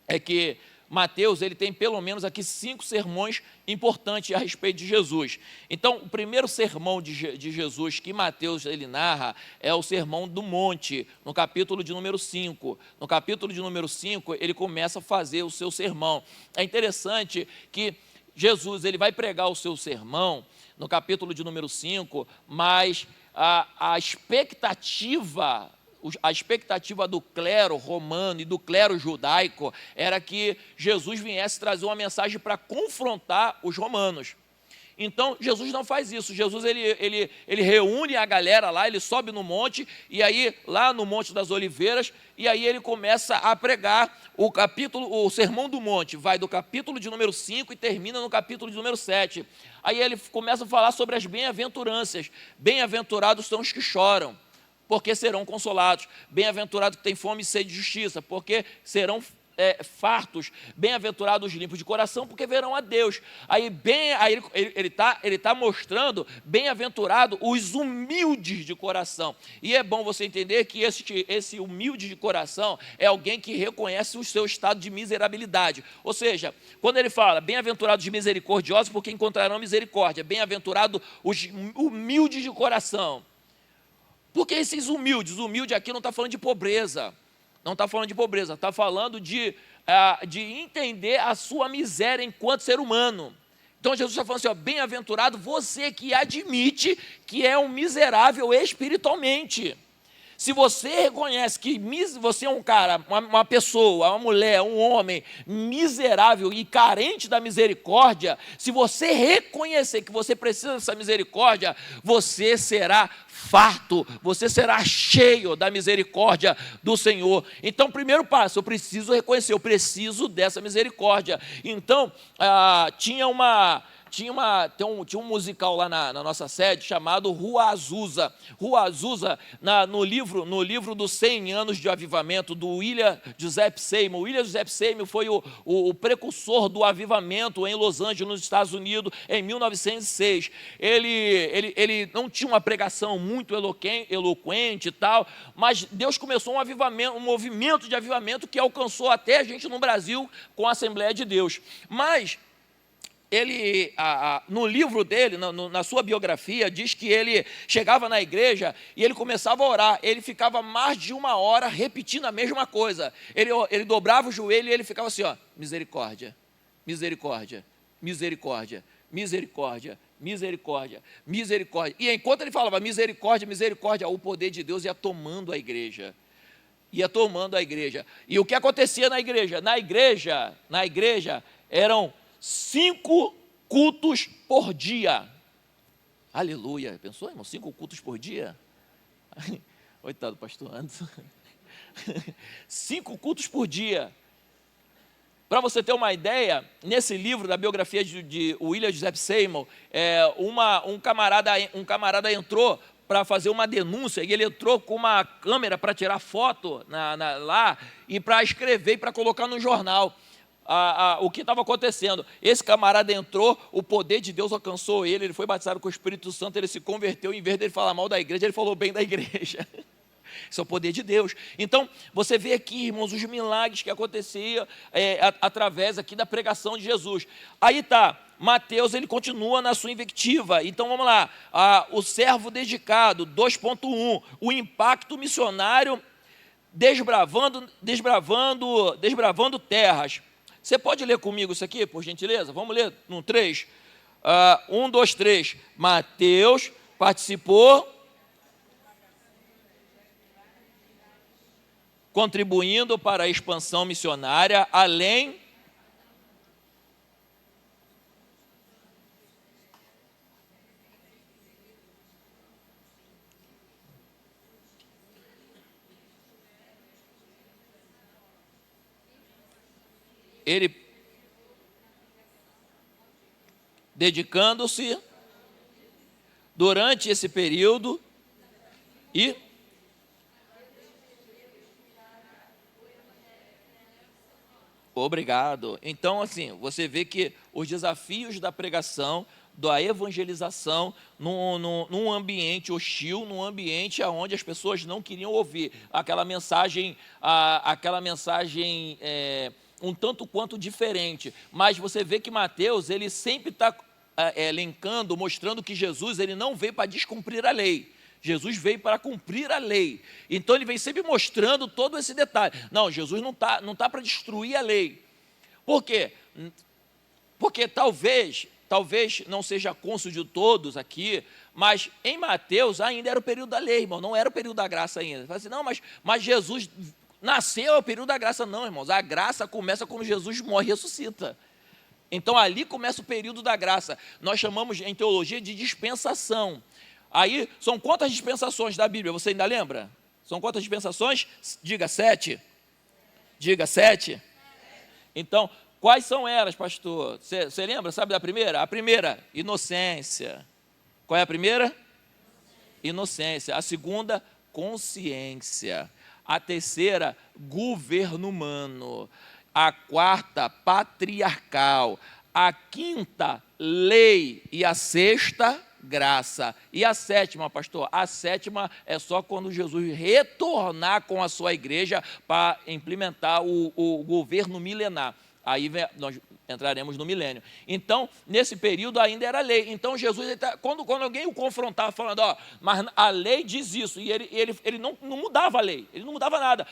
é que Mateus ele tem pelo menos aqui 5 sermões importantes a respeito de Jesus. Então, o primeiro sermão de Jesus que Mateus ele narra é o Sermão do Monte, no capítulo de número 5. No capítulo de número 5, ele começa a fazer o seu sermão. É interessante que Jesus ele vai pregar o seu sermão no capítulo de número 5, mas a expectativa do clero romano e do clero judaico era que Jesus viesse trazer uma mensagem para confrontar os romanos. Então, Jesus não faz isso. Jesus ele reúne a galera lá, ele sobe no monte, e aí, lá no Monte das Oliveiras, e aí ele começa a pregar o Sermão do Monte, vai do capítulo de número 5 e termina no capítulo de número 7. Aí ele começa a falar sobre as bem-aventuranças. Bem-aventurados são os que choram, porque serão consolados. Bem-aventurado que tem fome e sede de justiça, porque serão fartos. Bem-aventurados os limpos de coração, porque verão a Deus. Aí ele tá mostrando bem-aventurado os humildes de coração. E é bom você entender que esse humilde de coração é alguém que reconhece o seu estado de miserabilidade. Ou seja, quando ele fala bem-aventurados os misericordiosos, porque encontrarão misericórdia. Bem-aventurados os humildes de coração. Porque esses humildes, humilde aqui não está falando de pobreza, não está falando de pobreza, está falando de entender a sua miséria enquanto ser humano, Então Jesus está falando assim, ó, bem-aventurado você que admite que é um miserável espiritualmente. Se você reconhece que você é um cara, uma pessoa, uma mulher, um homem miserável e carente da misericórdia, se você reconhecer que você precisa dessa misericórdia, você será farto, você será cheio da misericórdia do Senhor. Então, primeiro passo, eu preciso reconhecer, eu preciso dessa misericórdia. Então, tinha um musical lá na nossa sede chamado Rua Azusa. Rua Azusa, no livro dos 100 anos de avivamento, do William Joseph Seymour. William Joseph Seymour foi o precursor do avivamento em Los Angeles, nos Estados Unidos, em 1906. Ele não tinha uma pregação muito eloquente e tal, mas Deus começou um movimento de avivamento que alcançou até a gente no Brasil com a Assembleia de Deus. Mas ele, no livro dele, na sua biografia, diz que ele chegava na igreja e ele começava a orar. Ele ficava mais de 1 hora repetindo a mesma coisa. Ele dobrava o joelho e ele ficava assim, ó, misericórdia, misericórdia, misericórdia, misericórdia, misericórdia, misericórdia. E enquanto ele falava misericórdia, misericórdia, o poder de Deus ia tomando a igreja. Ia tomando a igreja. E o que acontecia na igreja? Na igreja eram 5 cultos por dia. Aleluia. Pensou, irmão? 5 cultos por dia? Coitado do pastor Anderson. 5 cultos por dia. Para você ter uma ideia, nesse livro da biografia de William Joseph Seymour, um camarada entrou para fazer uma denúncia, e ele entrou com uma câmera para tirar foto lá, e para escrever e para colocar no jornal. O que estava acontecendo. Esse camarada entrou, o poder de Deus alcançou ele foi batizado com o Espírito Santo, ele se converteu, em vez dele falar mal da igreja, ele falou bem da igreja. Isso é o poder de Deus. Então, você vê aqui, irmãos, os milagres que aconteciam através aqui da pregação de Jesus. Aí está, Mateus, ele continua na sua invectiva. Então, vamos lá, o servo dedicado, 2.1, o impacto missionário desbravando terras. Você pode ler comigo isso aqui, por gentileza? Vamos ler no 3. 1, 2, 3. Mateus participou, contribuindo para a expansão missionária, além ele dedicando-se durante esse período e obrigado. Então, assim, você vê que os desafios da pregação, da evangelização, num ambiente hostil, num ambiente onde as pessoas não queriam ouvir aquela mensagem um tanto quanto diferente. Mas você vê que Mateus, ele sempre está elencando, mostrando que Jesus, ele não veio para descumprir a lei. Jesus veio para cumprir a lei. Então ele vem sempre mostrando todo esse detalhe. Não, Jesus não tá para destruir a lei. Por quê? Porque talvez não seja cônsul de todos aqui, mas em Mateus ainda era o período da lei, irmão, não era o período da graça ainda. Fala assim, não, mas Jesus nasceu é o período da graça. Não, irmãos, a graça começa quando Jesus morre e ressuscita. Então ali começa o período da graça. Nós chamamos em teologia de dispensação. Aí, são quantas dispensações da Bíblia? Você ainda lembra? São quantas dispensações? Diga 7. Diga 7. Então, quais são elas, pastor? Você lembra? Sabe da primeira? A primeira, inocência. Qual é a primeira? Inocência. A segunda, consciência. A terceira, governo humano. A quarta, patriarcal. A quinta, lei. E a sexta, graça. E a sétima, pastor? A sétima é só quando Jesus retornar com a sua igreja para implementar o governo milenar. Aí nós entraremos no milênio. Então, nesse período ainda era lei. Então, Jesus, quando alguém o confrontava, falando, ó, mas a lei diz isso, e ele não mudava a lei, ele não mudava nada.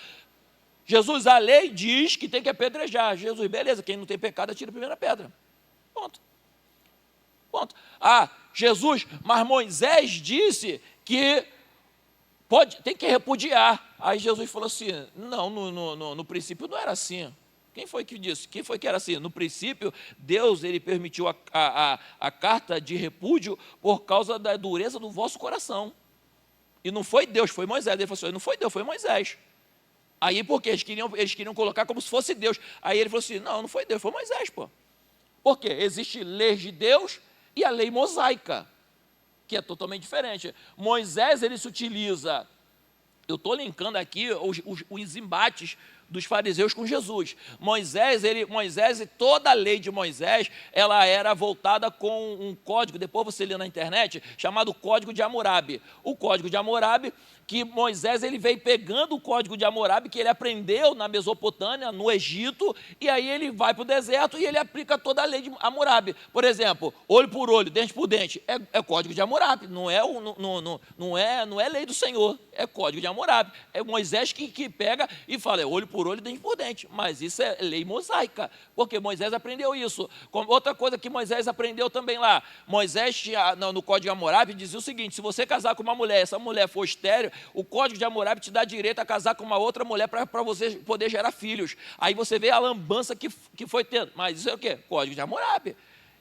Jesus, a lei diz que tem que apedrejar. Jesus, beleza, quem não tem pecado, atira a primeira pedra. Ponto. Ponto. Jesus, mas Moisés disse que tem que repudiar. Aí Jesus falou assim, não, no princípio não era assim. Quem foi que disse? Quem foi que era assim? No princípio, Deus ele permitiu a carta de repúdio por causa da dureza do vosso coração. E não foi Deus, foi Moisés. Ele falou assim, não foi Deus, foi Moisés. Aí por quê? Eles queriam colocar como se fosse Deus. Aí ele falou assim, não foi Deus, foi Moisés, pô. Por quê? Existe lei de Deus e a lei mosaica, que é totalmente diferente. Moisés, ele se utiliza, eu estou linkando aqui os embates dos fariseus com Jesus. Moisés e toda a lei de Moisés, ela era voltada com um código, depois você lê na internet, chamado Código de Hammurabi. O Código de Hammurabi, que Moisés ele veio pegando o Código de Hammurabi, que ele aprendeu na Mesopotâmia, no Egito, e aí ele vai para o deserto e ele aplica toda a lei de Hammurabi. Por exemplo, olho por olho, dente por dente, é Código de Hammurabi, não é lei do Senhor, é Código de Hammurabi. É Moisés que pega e fala, olho por olho, dente por dente, mas isso é lei mosaica, porque Moisés aprendeu isso. Outra coisa que Moisés aprendeu também lá, Moisés, no Código de Hammurabi, dizia o seguinte, se você casar com uma mulher, essa mulher for estéril, o Código de Hammurabi te dá direito a casar com uma outra mulher para você poder gerar filhos. Aí você vê a lambança que foi tendo. Mas isso é o quê? Código de Hammurabi.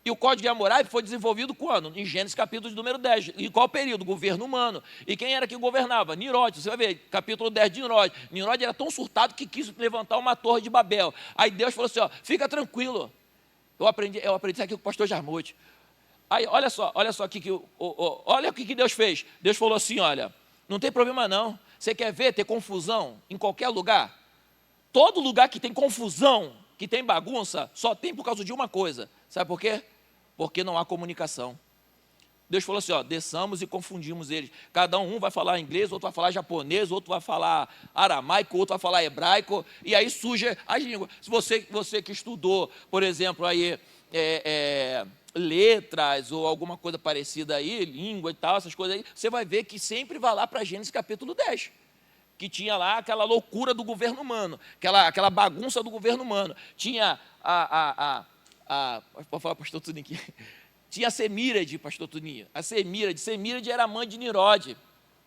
E o Código de Hammurabi foi desenvolvido quando? Em Gênesis capítulo número 10. Em qual período? Governo humano. E quem era que governava? Nimrod. Você vai ver, capítulo 10 de Nimrod. Nimrod era tão surtado que quis levantar uma torre de Babel. Aí Deus falou assim, fica tranquilo. Eu aprendi isso aqui com o pastor Jarmuth. Aí, olha só aqui olha o que Deus fez. Deus falou assim, olha, não tem problema não. Você quer ter confusão em qualquer lugar? Todo lugar que tem confusão, que tem bagunça, só tem por causa de uma coisa. Sabe por quê? Porque não há comunicação. Deus falou assim, desçamos e confundimos eles. Cada um vai falar inglês, outro vai falar japonês, outro vai falar aramaico, outro vai falar hebraico, e aí surge as línguas. Se você que estudou, por exemplo, aí, letras ou alguma coisa parecida aí, língua e tal, essas coisas aí, você vai ver que sempre vai lá para Gênesis capítulo 10, que tinha lá aquela loucura do governo humano, aquela bagunça do governo humano. Tinha pode falar, pastor Tuninho aqui, tinha a Semírade, pastor Tuninho, a Semírade era a mãe de Nimrod,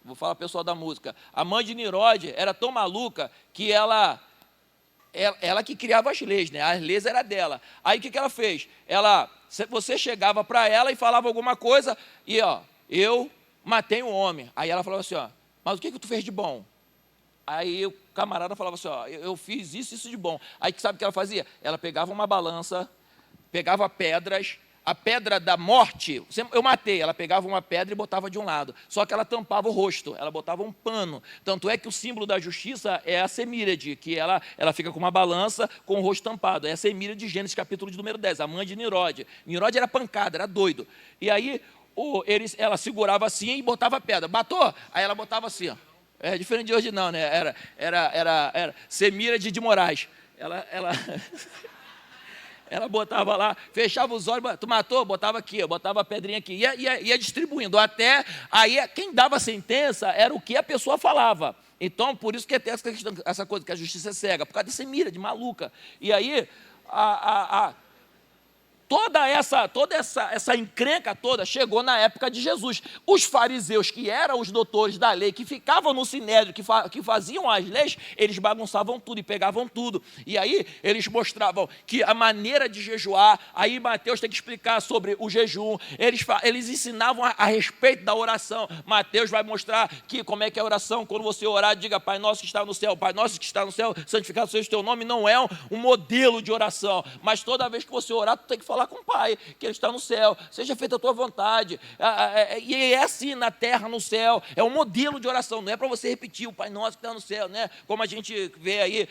vou falar para o pessoal da música, a mãe de Nimrod era tão maluca que ela que criava as leis, né? As leis eram dela. Aí o que ela fez? Você chegava para ela e falava alguma coisa, e eu matei um homem. Aí ela falava assim, mas o que tu fez de bom? Aí o camarada falava assim, eu fiz isso de bom. Aí sabe o que ela fazia? Ela pegava uma balança, pegava pedras, a pedra da morte, eu matei, ela pegava uma pedra e botava de um lado, só que ela tampava o rosto, ela botava um pano, tanto é que o símbolo da justiça é a Semírade, que ela fica com uma balança com o rosto tampado, é a Semírade de Gênesis capítulo de número 10, a mãe de Nimrod. Nimrod era pancada, era doido, e aí ela segurava assim e botava a pedra, matou? Aí ela botava assim, é diferente de hoje não, né? Era Semírade de Moraes, ela botava lá, fechava os olhos, tu matou? Botava aqui, eu botava a pedrinha aqui, ia distribuindo, até, aí quem dava a sentença era o que a pessoa falava. Então, por isso que tem essa coisa, que a justiça é cega, por causa dessa mira de maluca. E aí, toda essa encrenca toda chegou na época de Jesus. Os fariseus, que eram os doutores da lei, que ficavam no sinédrio, que faziam as leis, eles bagunçavam tudo e pegavam tudo. E aí eles mostravam que a maneira de jejuar, aí Mateus tem que explicar sobre o jejum, eles ensinavam a respeito da oração. Mateus vai mostrar como é que é a oração, quando você orar, diga Pai nosso que está no céu, Pai nosso que está no céu, santificado seja o teu nome. Não é um modelo de oração, mas toda vez que você orar, tu tem que falar com o Pai, que Ele está no céu, seja feita a tua vontade, e é assim na terra, no céu, é um modelo de oração, não é para você repetir o Pai Nosso que está no céu, né? Como a gente vê aí,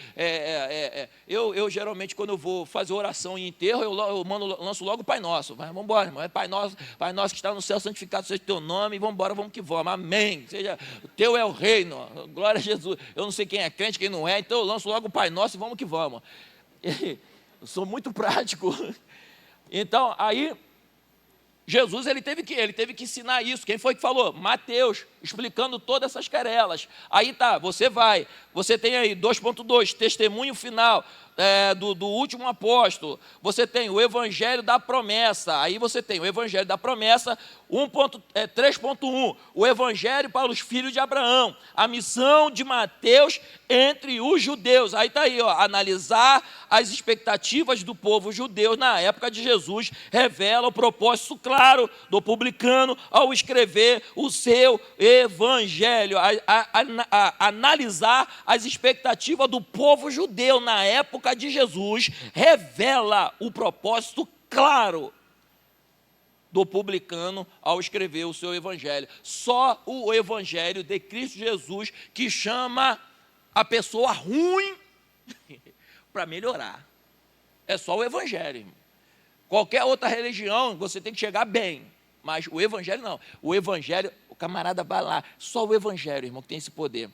eu geralmente quando eu vou fazer oração em enterro, eu lanço logo o Pai Nosso, vamos embora, irmão, Pai Nosso que está no céu, santificado seja o teu nome, vamos embora, vamos que vamos, amém, seja, o teu é o reino, glória a Jesus. Eu não sei quem é crente, quem não é, então eu lanço logo o Pai Nosso e vamos que vamos. Eu sou muito prático. Então, aí, Jesus ele teve que ensinar isso. Quem foi que falou? Mateus, explicando todas essas querelas. Aí tá, você vai, Você tem aí 2.2, testemunho final do último apóstolo. Você tem o evangelho da promessa. Aí você tem o evangelho da promessa, 3.1, o evangelho para os filhos de Abraão. A missão de Mateus entre os judeus. Aí está aí, ó, analisar as expectativas do povo judeu na época de Jesus, revela o propósito claro do publicano ao escrever o seu evangelho. Analisar as expectativas do povo judeu na época de Jesus, revela o propósito claro do publicano ao escrever o seu evangelho. Só o evangelho de Cristo Jesus que chama a pessoa ruim para melhorar. É só o evangelho, irmão. Qualquer outra religião, você tem que chegar bem, mas o evangelho não. O evangelho, o camarada vai lá, só o evangelho, irmão, que tem esse poder.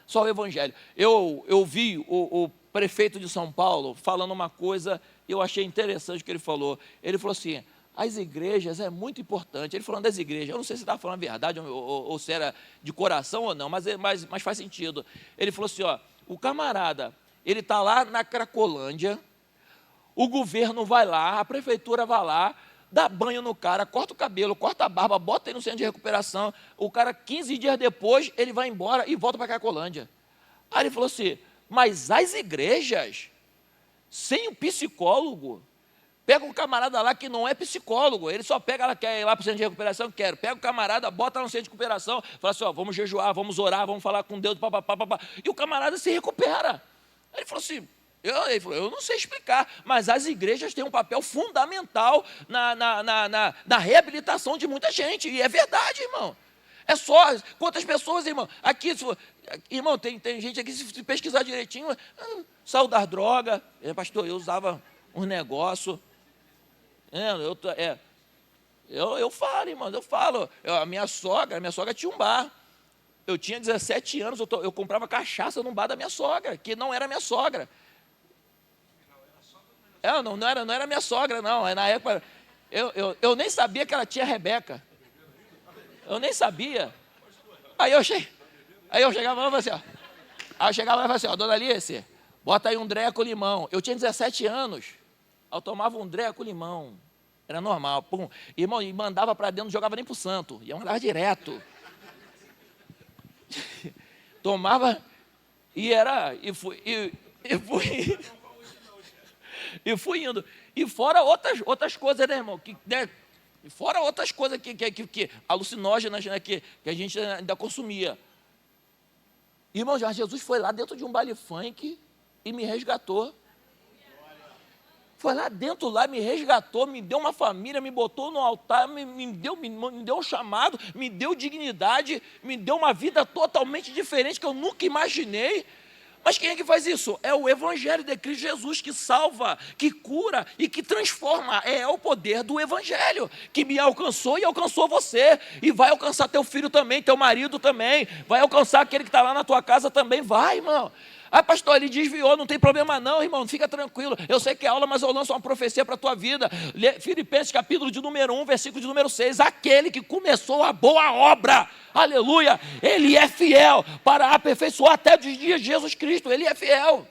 Só o evangelho. Eu vi o prefeito de São Paulo falando uma coisa, eu achei interessante o que ele falou. Ele falou assim, as igrejas é muito importante. Ele falando das igrejas, eu não sei se estava falando a verdade ou se era de coração ou não, mas faz sentido. Ele falou assim, ó, o camarada, ele está lá na Cracolândia, o governo vai lá, a prefeitura vai lá, dá banho no cara, corta o cabelo, corta a barba, bota ele no centro de recuperação, o cara 15 dias depois, ele vai embora e volta para a Cracolândia. Aí ele falou assim, mas as igrejas, sem o psicólogo, pega um camarada lá que não é psicólogo, ele só pega, ela quer ir lá para o centro de recuperação, quero, pega o camarada, bota no centro de recuperação, fala assim, ó, vamos jejuar, vamos orar, vamos falar com Deus, papapá, e o camarada se recupera. Aí ele falou assim, eu não sei explicar, mas as igrejas têm um papel fundamental na reabilitação de muita gente, e é verdade, irmão. É só, quantas pessoas, irmão, aqui, irmão, tem gente aqui, se pesquisar direitinho, saiu das drogas, pastor, eu usava um negócio, eu falo, irmão, a minha sogra tinha um bar, eu tinha 17 anos, eu comprava cachaça no bar da minha sogra, que não era minha sogra. Não era minha sogra, não. Na época, eu nem sabia que ela tinha Rebeca. Eu nem sabia. Aí eu chegava lá e falava assim, ó. Aí eu chegava lá e falava assim, ó, dona Alice, bota aí um Dreia com limão. Eu tinha 17 anos. Eu tomava um Dreia com limão. Era normal. Pum. Irmão, e mandava para dentro, não jogava nem para o santo. Ia mandar direto. Tomava e fui indo. E fora outras coisas, né, irmão? Fora outras coisas que alucinógenas, né, que a gente ainda consumia. Irmão, Jesus foi lá dentro de um baile funk e me resgatou. Foi lá dentro, me resgatou, me deu uma família, me botou no altar, me deu um chamado, me deu dignidade, me deu uma vida totalmente diferente que eu nunca imaginei. Mas quem é que faz isso? É o evangelho de Cristo Jesus que salva, que cura e que transforma. É o poder do evangelho que me alcançou e alcançou você. E vai alcançar teu filho também, teu marido também. Vai alcançar aquele que está lá na tua casa também. Vai, irmão. Ah, pastor, ele desviou, não tem problema não, irmão, fica tranquilo. Eu sei que é aula, mas eu lanço uma profecia para a tua vida. Filipenses capítulo de número 1, versículo de número 6. Aquele que começou a boa obra, aleluia, ele é fiel para aperfeiçoar até os dias de Jesus Cristo. Ele é fiel.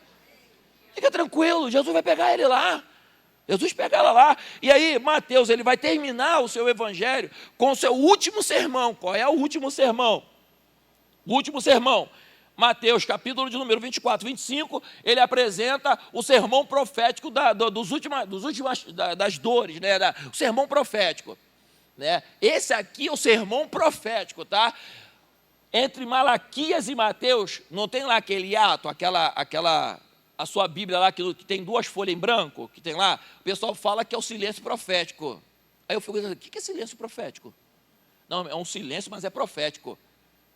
Fica tranquilo, Jesus vai pegar ele lá. Jesus pega ela lá. E aí, Mateus, ele vai terminar o seu evangelho com o seu último sermão. Qual é o último sermão? O último sermão. Mateus, capítulo de número 24, 25, ele apresenta o sermão profético das dores, né? O sermão profético. Né? Esse aqui é o sermão profético, tá? Entre Malaquias e Mateus, não tem lá aquele ato, a sua Bíblia lá, que tem 2 folhas em branco, que tem lá, o pessoal fala que é o silêncio profético. Aí eu fico pensando, o que é silêncio profético? Não, é um silêncio, mas é profético.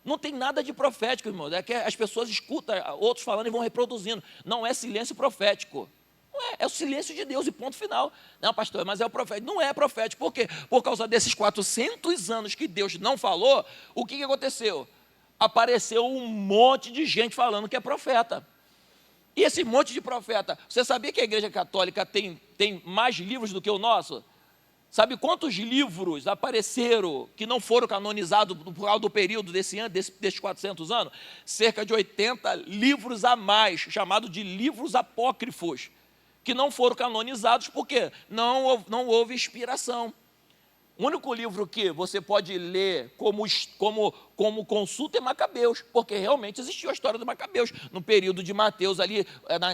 Não tem nada de profético, irmão. É que as pessoas escutam outros falando e vão reproduzindo. Não é silêncio profético. Não é, é o silêncio de Deus e ponto final. Não, pastor, mas é o profético. Não é profético. Por quê? Por causa desses 400 anos que Deus não falou, o que aconteceu? Apareceu um monte de gente falando que é profeta. E esse monte de profeta, você sabia que a Igreja Católica tem mais livros do que o nosso? Sabe quantos livros apareceram que não foram canonizados por causa do período desses 400 anos? Cerca de 80 livros a mais, chamados de livros apócrifos, que não foram canonizados porque não houve inspiração. O único livro que você pode ler como consulta é Macabeus, porque realmente existiu a história dos Macabeus. No período de Mateus ali,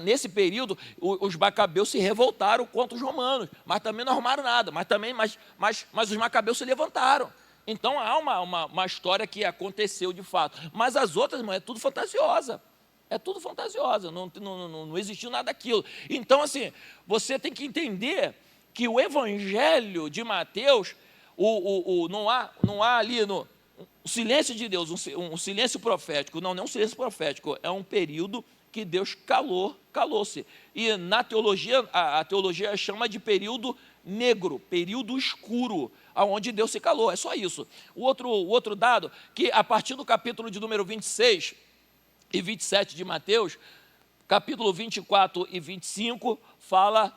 nesse período, os Macabeus se revoltaram contra os romanos, mas também não arrumaram nada, mas os Macabeus se levantaram. Então há uma história que aconteceu de fato. Mas as outras, irmão, é tudo fantasiosa. É tudo fantasiosa, não existiu nada daquilo. Então, assim, você tem que entender que o Evangelho de Mateus, não há ali o silêncio de Deus, um silêncio profético. Não é um silêncio profético, é um período que Deus calou-se. E na teologia, a teologia chama de período negro, período escuro, aonde Deus se calou, é só isso. O outro dado, que a partir do capítulo de número 26 e 27 de Mateus, capítulo 24 e 25, fala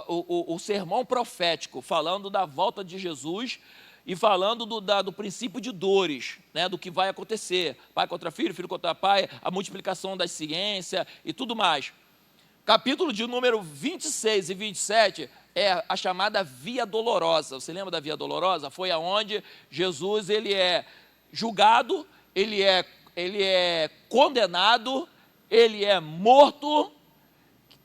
o sermão profético, falando da volta de Jesus e falando do princípio de dores, né, do que vai acontecer, pai contra filho, filho contra pai, a multiplicação da ciência e tudo mais. Capítulo de número 26 e 27 é a chamada Via Dolorosa. Você lembra da Via Dolorosa? Foi aonde Jesus ele é julgado, ele é condenado, ele é morto.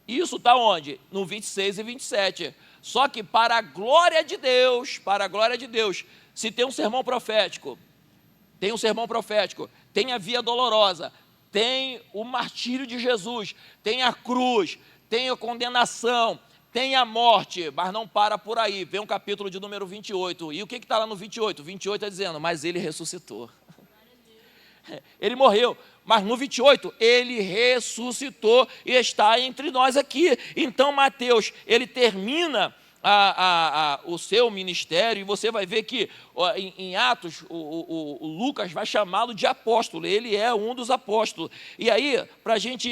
Isso está onde? No 26 e 27. Só que para a glória de Deus, se tem um sermão profético, tem a Via Dolorosa, tem o martírio de Jesus, tem a cruz, tem a condenação, tem a morte, mas não para por aí. Vem um capítulo de número 28. E o que está lá no 28? 28 está dizendo, mas ele ressuscitou. Ele morreu, mas no 28 ele ressuscitou e está entre nós aqui. Então Mateus, ele termina o seu ministério, e você vai ver que em Atos o Lucas vai chamá-lo de apóstolo. Ele é um dos apóstolos. E aí, para a gente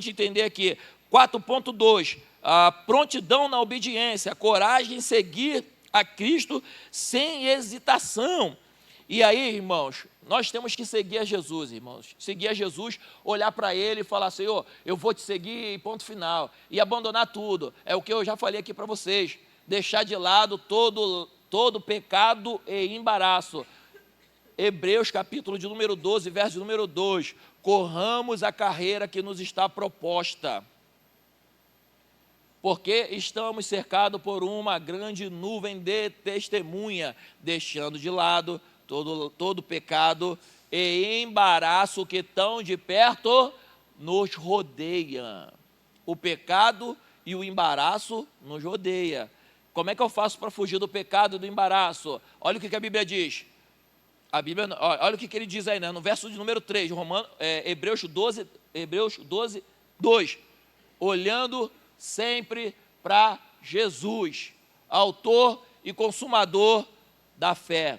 entender aqui, 4.2, a prontidão na obediência, a coragem em seguir a Cristo sem hesitação. E aí, irmãos, nós temos que seguir a Jesus, irmãos. Seguir a Jesus, olhar para Ele e falar, Senhor, eu vou te seguir, ponto final. E abandonar tudo. É o que eu já falei aqui para vocês. Deixar de lado todo pecado e embaraço. Hebreus, capítulo de número 12, verso número 2. Corramos a carreira que nos está proposta, porque estamos cercados por uma grande nuvem de testemunha, deixando de lado todo pecado e embaraço que tão de perto nos rodeia. O pecado e o embaraço nos rodeia. Como é que eu faço para fugir do pecado e do embaraço? Olha o que a Bíblia diz. Olha o que ele diz aí, né? No verso de número 3, Hebreus 12, 2. Olhando sempre para Jesus, autor e consumador da fé.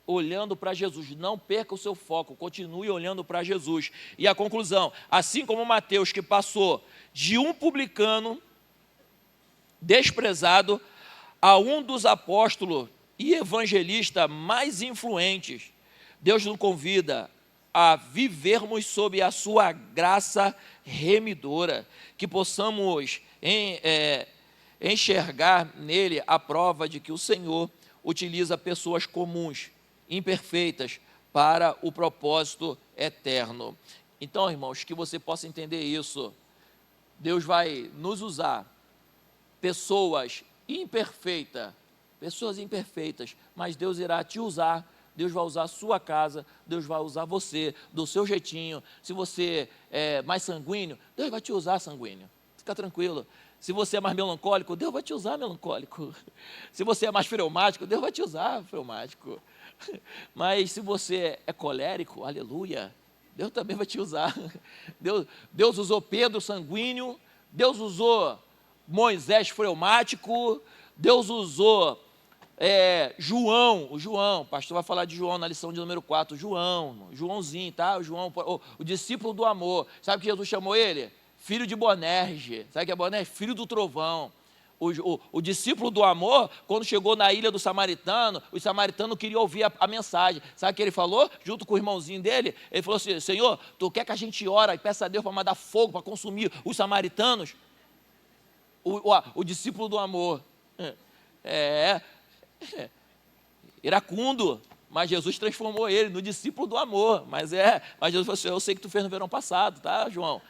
Olhando para Jesus, não perca o seu foco, continue olhando para Jesus. E a conclusão, assim como Mateus, que passou de um publicano desprezado a um dos apóstolos e evangelistas mais influentes, Deus nos convida a vivermos sob a sua graça remidora, que possamos enxergar nele a prova de que o Senhor utiliza pessoas comuns, imperfeitas, para o propósito eterno. Então, irmãos, que você possa entender isso. Deus vai nos usar, pessoas imperfeitas, mas Deus irá te usar. Deus vai usar a sua casa, Deus vai usar você, do seu jeitinho. Se você é mais sanguíneo, Deus vai te usar sanguíneo. Fica tranquilo. Se você é mais melancólico, Deus vai te usar melancólico. Se você é mais fleumático, Deus vai te usar fleumático. Mas se você é colérico, aleluia, Deus também vai te usar. Deus usou Pedro sanguíneo, Deus usou Moisés fleumático, Deus usou João, o pastor vai falar de João na lição de número 4, Joãozinho, tá? O discípulo do amor. Sabe o que Jesus chamou ele? Filho de Boanerges. Sabe o que é Boanerges? Filho do trovão. o discípulo do amor, quando chegou na ilha do samaritano, o samaritano queria ouvir a mensagem. Sabe o que ele falou? Junto com o irmãozinho dele, ele falou assim: Senhor, tu quer que a gente ore e peça a Deus para mandar fogo, para consumir os samaritanos? O discípulo do amor. Iracundo, mas Jesus transformou ele no discípulo do amor. Mas Jesus falou assim: eu sei que tu fez no verão passado, tá, João?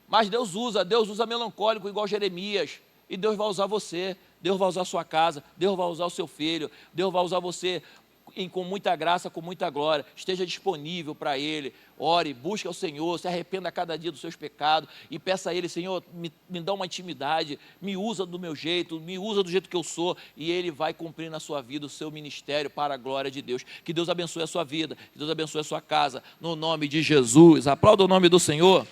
Mas Deus usa melancólico igual Jeremias, e Deus vai usar você, Deus vai usar a sua casa, Deus vai usar o seu filho, Deus vai usar você com muita graça, com muita glória. Esteja disponível para Ele, ore, busque ao Senhor, se arrependa a cada dia dos seus pecados e peça a Ele: Senhor, me dá uma intimidade, me usa do meu jeito, me usa do jeito que eu sou, e Ele vai cumprir na sua vida o seu ministério para a glória de Deus. Que Deus abençoe a sua vida, que Deus abençoe a sua casa, no nome de Jesus. Aplauda o nome do Senhor.